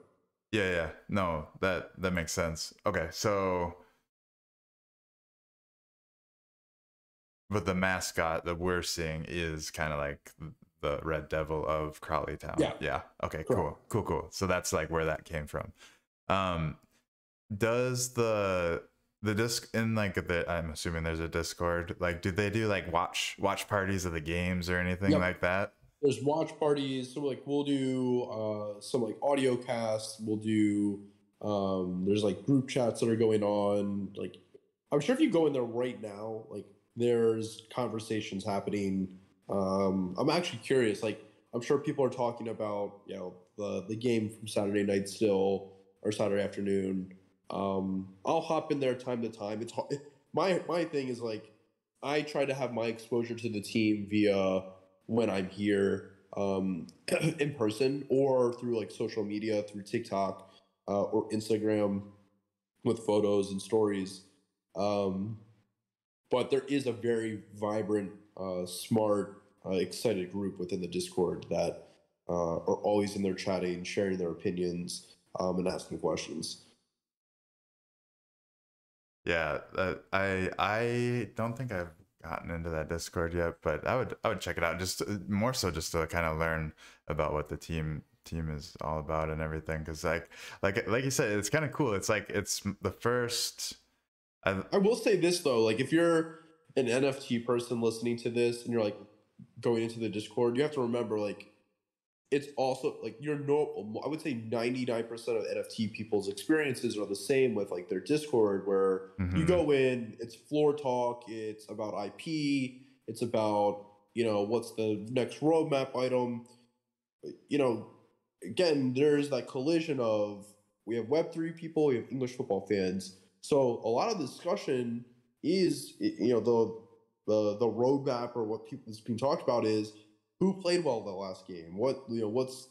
Yeah, yeah. No, that makes sense. Okay, so but the mascot that we're seeing is kind of like the Red Devil of Crawley Town. Yeah. Yeah. Okay, Correct. cool. So that's like where that came from. Um does the disc in like the, I'm assuming there's a Discord, like do they do like watch parties of the games or anything like that? There's watch parties. So like we'll do some like audio casts. We'll do there's like group chats that are going on. Like I'm sure if you go in there right now, like there's conversations happening. I'm actually curious. Like I'm sure people are talking about the game from Saturday night still, or Saturday afternoon. I'll hop in there time to time. It's my thing is like I try to have my exposure to the team via when I'm here in person or through like social media, through TikTok or Instagram with photos and stories. Um, but there is a very vibrant, smart, excited group within the Discord that are always in there chatting, sharing their opinions, and asking questions. Yeah, I don't think I've gotten into that Discord yet, but I would check it out, just more so just to kind of learn about what the team is all about and everything, because like you said, it's kind of cool. It's like it's the first. I will say this though, like if you're an NFT person listening to this and you're like going into the Discord, you have to remember like it's also like I would say 99% of NFT people's experiences are the same with like their Discord, where you Mm-hmm. go in, it's floor talk, it's about IP, it's about what's the next roadmap item. you know Again, there's that collision of, we have Web3 people, we have English football fans, so a lot of the discussion is the roadmap, or what people is being talked about is who played well the last game, what's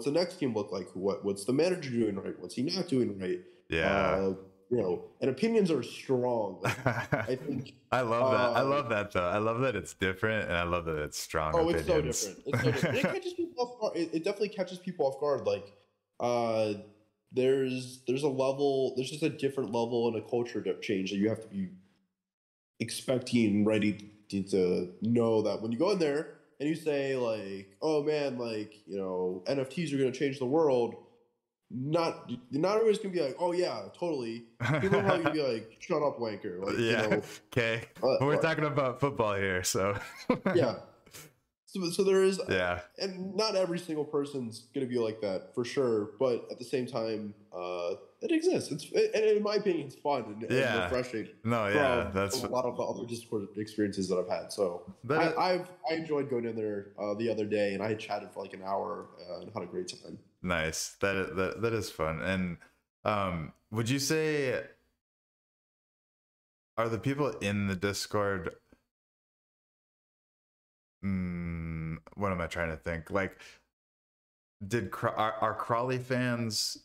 the next game look like, what's the manager doing right, what's he not doing right. Yeah. And opinions are strong. Like, I think I love that. I love that though. I love that it's different, and I love that it's strong oh, opinions. it's so different. It catches people off guard. It definitely catches people off guard. Like, uh, there's a level, there's just a different level and a culture change that you have to be expecting and ready to know that when you go in there and you say like, oh man, like NFTs are going to change the world. Not everybody's gonna be like, oh yeah, totally. People are probably gonna be like, shut up, wanker. Like, Yeah. Okay. We're talking about football here, so yeah. So there is, yeah, and not every single person's gonna be like that for sure. But at the same time, it exists. And in my opinion, it's fun and refreshing. No, yeah, from that's a lot of the other Discord experiences that I've had. So that. I enjoyed going in there the other day, and I had chatted for like an hour and had a great time. Nice. That is fun. And would you say, are the people in the Discord, what am I trying to think? Like, are Crawley fans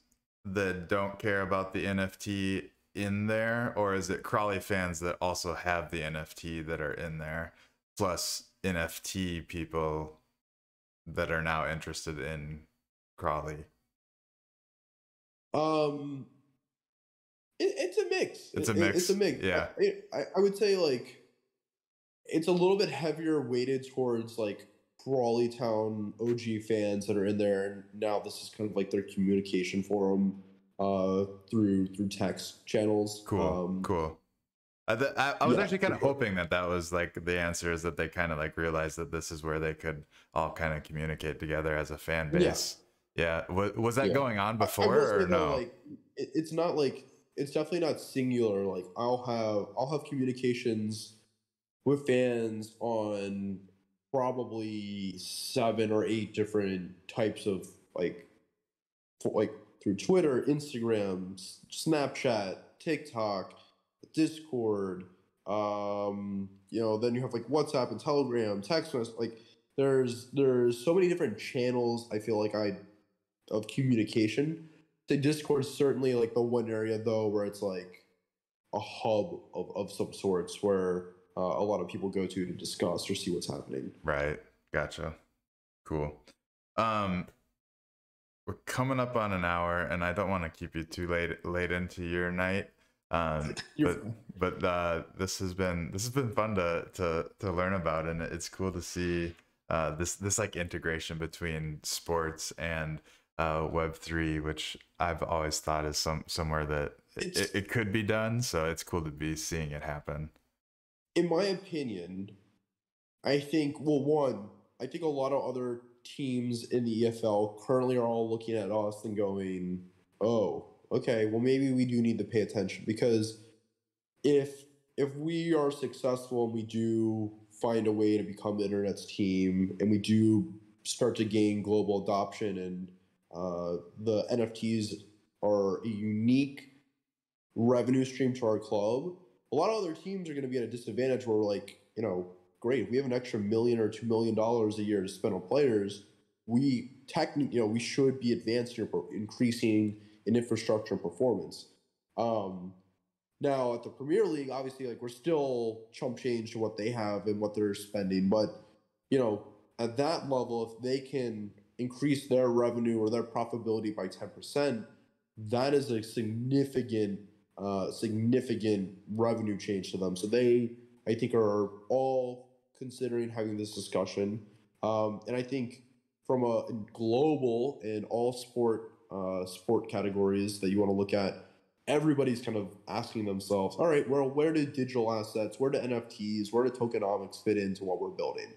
that don't care about the NFT in there, or is it Crawley fans that also have the NFT that are in there, plus NFT people that are now interested in Crawley? It's a mix. It's a mix. It's a mix. Yeah. I would say like it's a little bit heavier weighted towards like Crawley Town OG fans that are in there, and now this is kind of like their communication forum through text channels. Cool. I was actually kind of hoping that was like the answer, is that they kind of like realized that this is where they could all kind of communicate together as a fan base. Yeah. Was that going on before, or no? Like, it's not like, it's definitely not singular. Like I'll have communications with fans on probably 7 or 8 different types of like like through Twitter, Instagram, Snapchat, TikTok, Discord. Then you have like WhatsApp and Telegram, text message. Like there's so many different channels. I feel like of communication. The Discord is certainly like the one area though where it's like a hub of some sorts where a lot of people go to discuss or see what's happening. Right. Gotcha. Cool. We're coming up on an hour, and I don't want to keep you too late into your night. But this has been fun to learn about, and it's cool to see this like integration between sports and Web3, which I've always thought is somewhere that it could be done. So it's cool to be seeing it happen. In my opinion, I think a lot of other teams in the EFL currently are all looking at us and going, "Oh, okay, well maybe we do need to pay attention," because if we are successful and we do find a way to become the internet's team and we do start to gain global adoption and the NFTs are a unique revenue stream to our club, a lot of other teams are going to be at a disadvantage where we're like, great, if we have an extra $1 million or $2 million a year to spend on players, we should be advancing or increasing in infrastructure and performance. Now at the Premier League, obviously, like we're still chump change to what they have and what they're spending, but at that level, if they can increase their revenue or their profitability by 10%, that is a significant revenue change to them. So they, I think, are all considering having this discussion. And I think from a global and all sport categories that you want to look at, everybody's kind of asking themselves, all right, well, where do digital assets, where do NFTs, where do tokenomics fit into what we're building?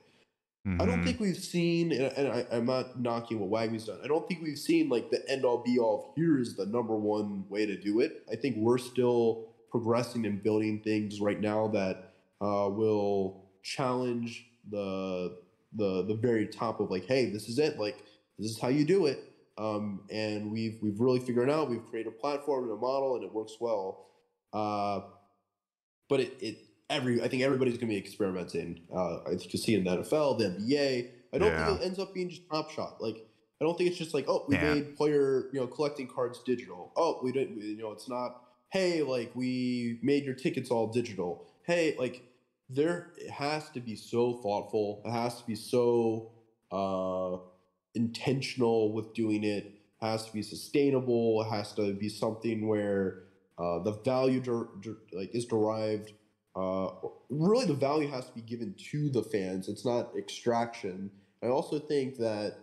Mm-hmm. I don't think we've seen, and I'm not knocking what Wagner's done, I don't think we've seen like the end all be all of here is the number one way to do it. I think we're still progressing and building things right now that will challenge the very top of like, hey, this is it, like this is how you do it. And we've really figured it out. We've created a platform and a model, and it works well. But I think everybody's going to be experimenting. I think you see in the NFL, the NBA. I don't think it ends up being just Top Shot. Like I don't think it's just like, oh, we made player collecting cards digital. Oh, we didn't. It's not. Hey, like we made your tickets all digital. Hey, like it has to be so thoughtful. It has to be so intentional with doing it. It has to be sustainable. It has to be something where the value is derived. Really, the value has to be given to the fans. It's not extraction. I also think that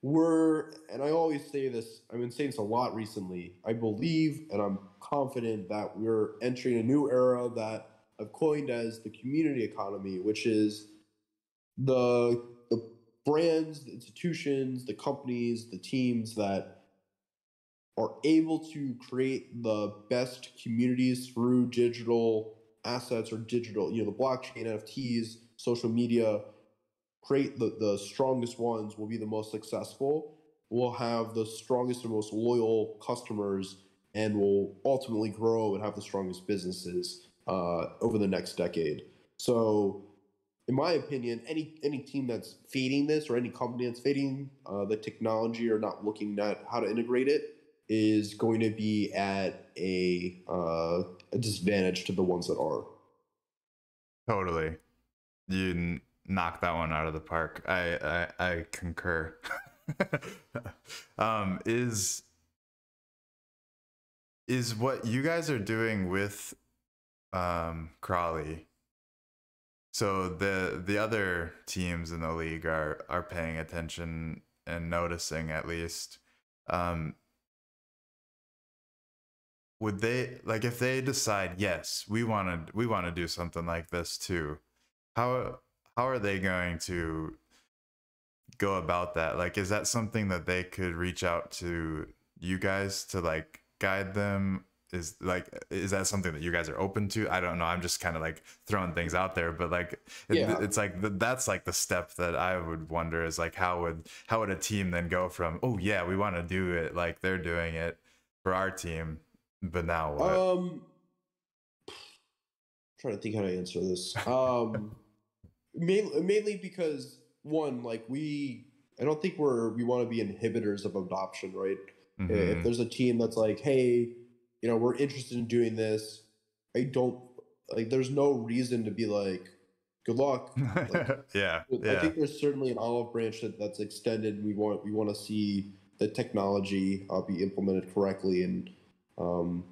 and I always say this, I've been saying this a lot recently, I believe and I'm confident that we're entering a new era that I've coined as the community economy, which is the brands, the institutions, the companies, the teams that are able to create the best communities through digital assets or digital, the blockchain, NFTs, social media, create the strongest ones will be the most successful, will have the strongest and most loyal customers, and will ultimately grow and have the strongest businesses over the next decade. So in my opinion, any team that's fading this or any company that's fading the technology or not looking at how to integrate it is going to be at a disadvantage to the ones that are. Totally. You knocked that one out of the park. I concur. Is what you guys are doing with Crawley, so the other teams in the league are paying attention and noticing at least, would they, like, if they decide, yes, we want to do something like this too, how are they going to go about that? Like, is that something that they could reach out to you guys to like guide them is that something that you guys are open to? I don't know. I'm just kind of like throwing things out there, but like Yeah. it's like that's like the step that I would wonder is like how would a team then go from, oh yeah, we want to do it like they're doing it for our team, but now what? Trying to think how to answer this. Mainly because one, like I don't think we want to be inhibitors of adoption, right? If Mm-hmm. there's a team that's like, hey, we're interested in doing this, I don't like. There's no reason to be like, good luck. Like, Yeah, I yeah. think there's certainly an olive branch that's extended. We want to see the technology be implemented correctly, and um,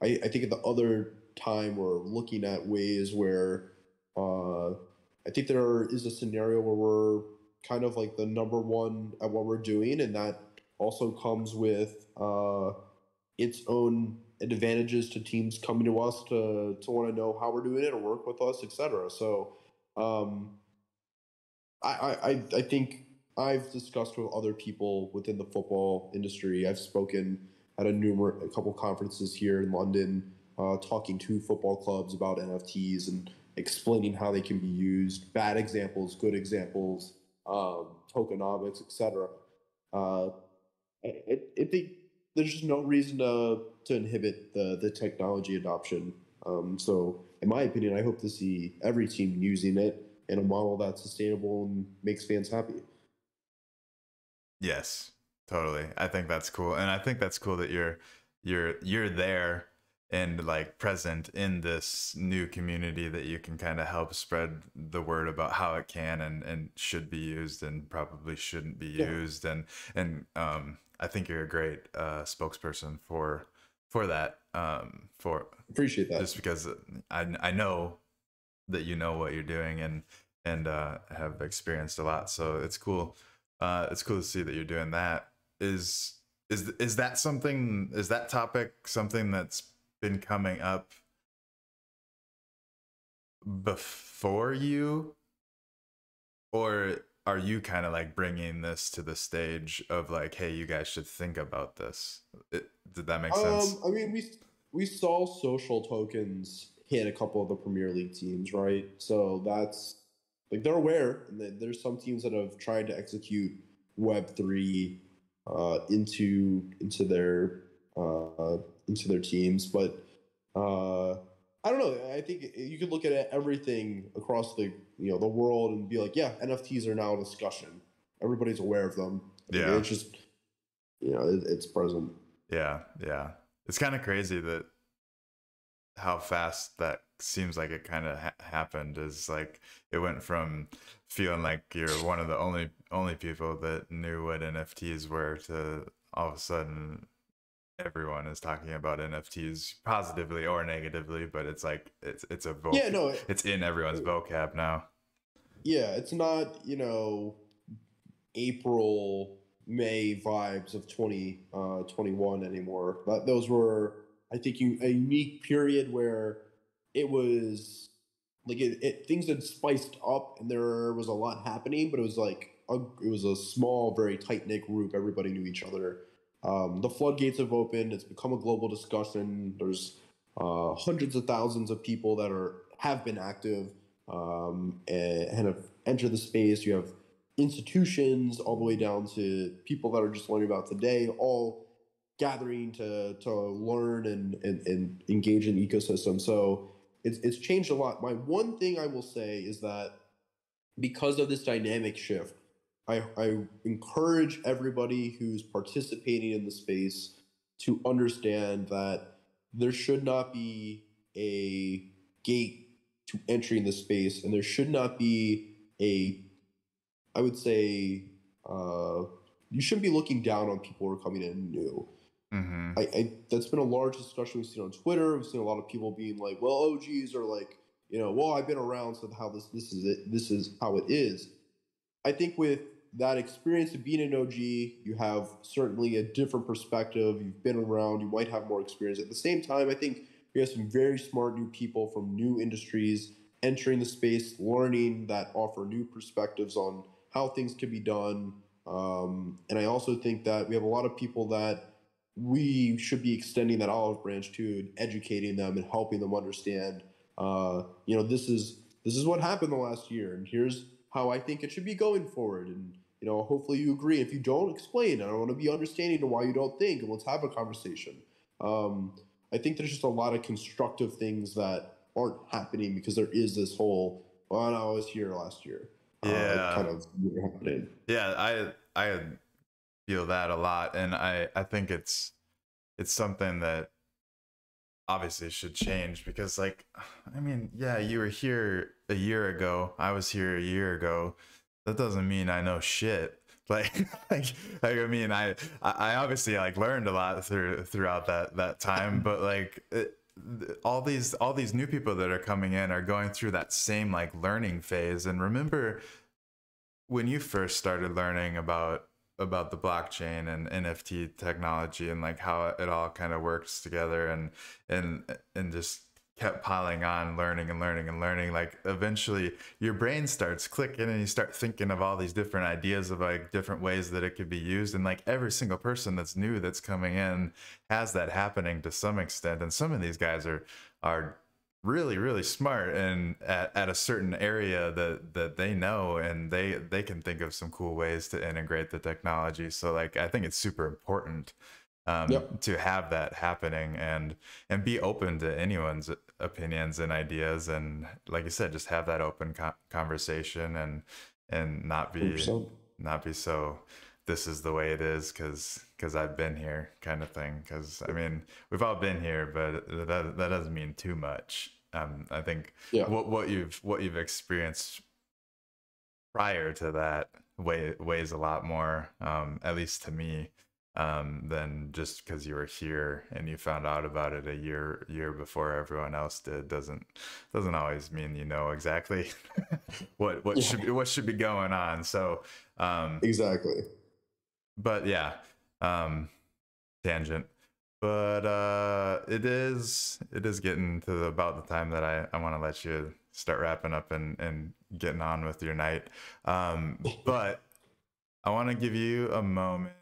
I think at the other time we're looking at ways where I think there is a scenario where we're kind of like the number one at what we're doing, and that also comes with its own advantages to teams coming to us to want to know how we're doing it or work with us, etc. So um, I think I've discussed with other people within the football industry. I've spoken at a couple conferences here in London, talking to football clubs about NFTs and explaining how they can be used, bad examples, good examples, tokenomics, etc. Uh, I think there's just no reason to inhibit the technology adoption. So, in my opinion, I hope to see every team using it in a model that's sustainable and makes fans happy. Yes, totally. I think that's cool. And I think that's cool that you're there and like present in this new community that you can kind of help spread the word about how it can and should be used and probably shouldn't be Yeah, used. And I think you're a great spokesperson for that. For appreciate that. just because I know that you know what you're doing and have experienced a lot. So it's cool. It's cool to see that you're doing that. Is that something? Is that topic something that's been coming up before you, or are you kind of like bringing this to the stage of like, hey, you guys should think about this? Did that make sense? I mean, we saw social tokens hit a couple of the Premier League teams, right? So that's like they're aware, and there's some teams that have tried to execute Web3 uh, into their teams, but uh, I don't know. I think you could look at everything across the world and be like, yeah, NFTs are now a discussion. Everybody's aware of them. Yeah, It's just it's present. yeah, yeah. It's kind of crazy that how fast that seems like it kind of happened is like it went from feeling like you're one of the only people that knew what NFTs were to all of a sudden everyone is talking about NFTs positively or negatively, but it's like it's a Yeah, no, it's in everyone's vocab now. yeah, it's not April May vibes of 2021 anymore. But those were, I think, a unique period where it was like things had spiced up and there was a lot happening, but it was like it was a small, very tight knit group. Everybody knew each other. The floodgates have opened. It's become a global discussion. There's hundreds of thousands of people that have been active and have entered the space. You have institutions all the way down to people that are just learning about today, all gathering to learn and engage in the ecosystem. So it's changed a lot. My one thing I will say is that because of this dynamic shift, I encourage everybody who's participating in the space to understand that there should not be a gate to entering the space, and there should not be I would say, you shouldn't be looking down on people who are coming in new. Mm-hmm. That's been a large discussion we've seen on Twitter. We've seen a lot of people being like, "Well, OGs are like, well, I've been around, so how this is it. This is how it is." I think with that experience of being an OG, you have certainly a different perspective. You've been around. You might have more experience. At the same time, I think we have some very smart new people from new industries entering the space, learning that offer new perspectives on how things can be done. And I also think that we have a lot of people that we should be extending that olive branch to and educating them and helping them understand, this is what happened the last year, and here's how I think it should be going forward. And hopefully you agree. If you don't, explain. I want to be understanding to why you don't think, and let's have a conversation. Um, I think there's just a lot of constructive things that aren't happening because there is this whole, well, no, I was here last year, Yeah. kind of happening. Yeah, I feel that a lot, and I think it's something that obviously should change, because like, I mean, yeah, you were here a year ago, I was here a year ago, that doesn't mean I know shit. Like I mean, I obviously like learned a lot throughout that time, but like all these new people that are coming in are going through that same like learning phase. And remember when you first started learning about the blockchain and NFT technology, and like how it all kind of works together, and just kept piling on, learning and learning and learning, like eventually your brain starts clicking and you start thinking of all these different ideas of like different ways that it could be used. And like every single person that's new that's coming in has that happening to some extent. And some of these guys are really really smart and at a certain area that they know, and they can think of some cool ways to integrate the technology. So like I think it's super important Yep. to have that happening, and be open to anyone's opinions and ideas, and like you said, just have that open conversation, and not be 100%. so this is the way it is because I've been here kind of thing. Because I mean, we've all been here, but that doesn't mean too much. I think Yeah. what you've experienced prior to that weighs a lot more, at least to me, than just because you were here and you found out about it a year before everyone else did. Doesn't always mean you know exactly Yeah. what should be going on. So Exactly. but yeah, um tangent. But it is getting to about the time that I want to let you start wrapping up and getting on with your night. But I want to give you a moment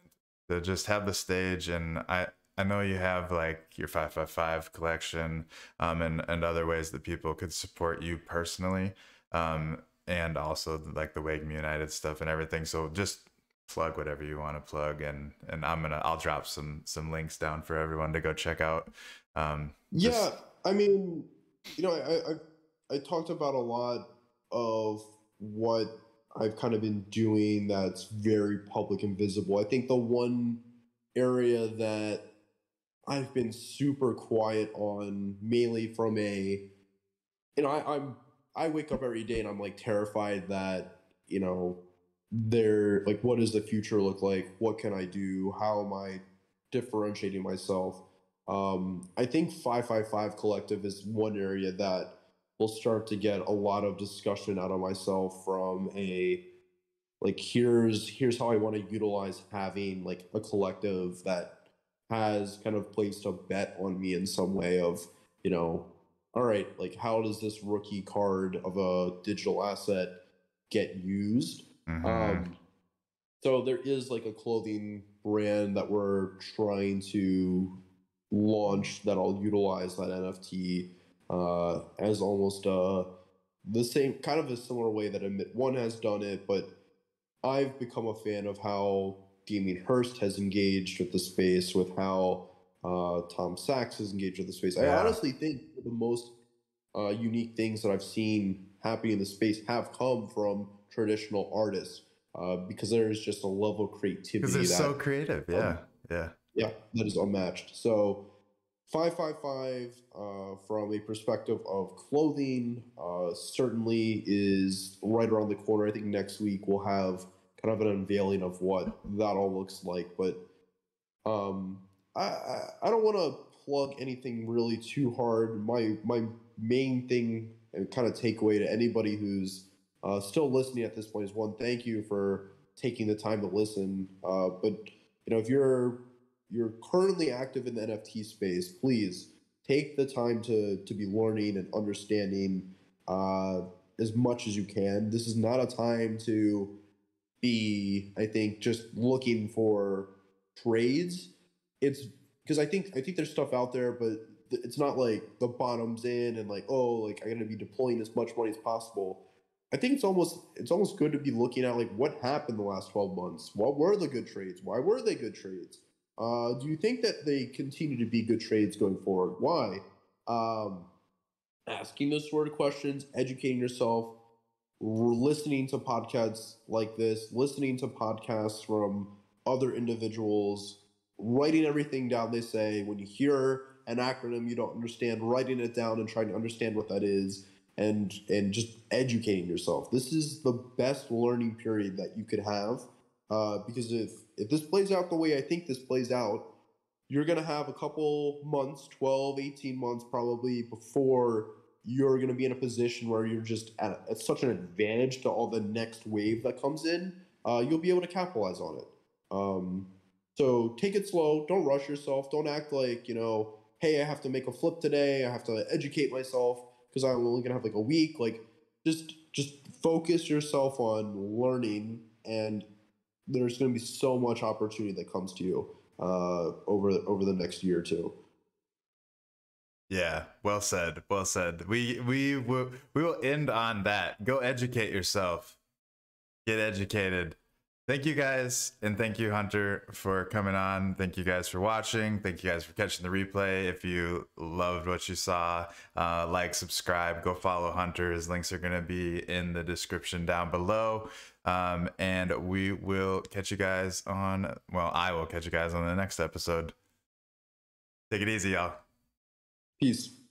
to just have the stage. And I know you have like your 555 collection, and other ways that people could support you personally, and also like the Wake Me United stuff and everything. So just plug whatever you want to plug, and I'll drop some links down for everyone to go check out. Yeah, Just I mean, I talked about a lot of what I've kind of been doing that's very public and visible. I think the one area that I've been super quiet on, mainly from a, I wake up every day and I'm like terrified that, there, like, what does the future look like? What can I do? How am I differentiating myself? I think 555 Collective is one area that will start to get a lot of discussion out of myself, from a, like, here's how I want to utilize having like a collective that has kind of placed a bet on me in some way of, you know all right, like, how does this rookie card of a digital asset get used? mm-hmm. um so there is like a clothing brand that we're trying to launch that'll utilize that NFT, as almost the same kind of a similar way that One has done it. But I've become a fan of how Damien Hirst has engaged with the space, with how Tom Sachs has engaged with the space. I Yeah, honestly think the most unique things that I've seen happening in the space have come from traditional artists, because there is just a level of because they're creativity so that, creative. um, Yeah, yeah. yeah, that is unmatched. So 555, from a perspective of clothing, certainly is right around the corner. I think next week we'll have kind of an unveiling of what that all looks like. But um, I don't want to plug anything really too hard. My main thing and kind of takeaway to anybody who's still listening at this point is, one, thank you for taking the time to listen. But if you're currently active in the NFT space, please take the time to be learning and understanding as much as you can. This is not a time to be, I think, just looking for trades. It's because I think there's stuff out there, but it's not like the bottoms in and like, oh, like I'm gonna be deploying as much money as possible. I think it's almost good to be looking at like what happened the last 12 months. What were the good trades? Why were they good trades? Do you think that they continue to be good trades going forward? Why? Um, Asking those sort of questions, educating yourself, listening to podcasts like this, listening to podcasts from other individuals, writing everything down they say. When you hear an acronym you don't understand, writing it down and trying to understand what that is, and just educating yourself. This is the best learning period that you could have, because if this plays out the way I think this plays out, you're going to have a couple months, 12, 18 months probably, before you're going to be in a position where you're just at such an advantage to all the next wave that comes in. You'll be able to capitalize on it. So take it slow. Don't rush yourself. Don't act like, hey, I have to make a flip today. I have to educate myself because I'm only going to have like a week. Like, just focus yourself on learning, and there's going to be so much opportunity that comes to you over the next year or two. Yeah, well said. Well said. We will end on that. Go educate yourself. Get educated. Thank you guys, and thank you, Hunter, for coming on. Thank you guys for watching. Thank you guys for catching the replay. If you loved what you saw, like, subscribe, go follow Hunter. His links are going to be in the description down below. And we will catch you guys on, well, I will catch you guys on the next episode. Take it easy, y'all. Peace.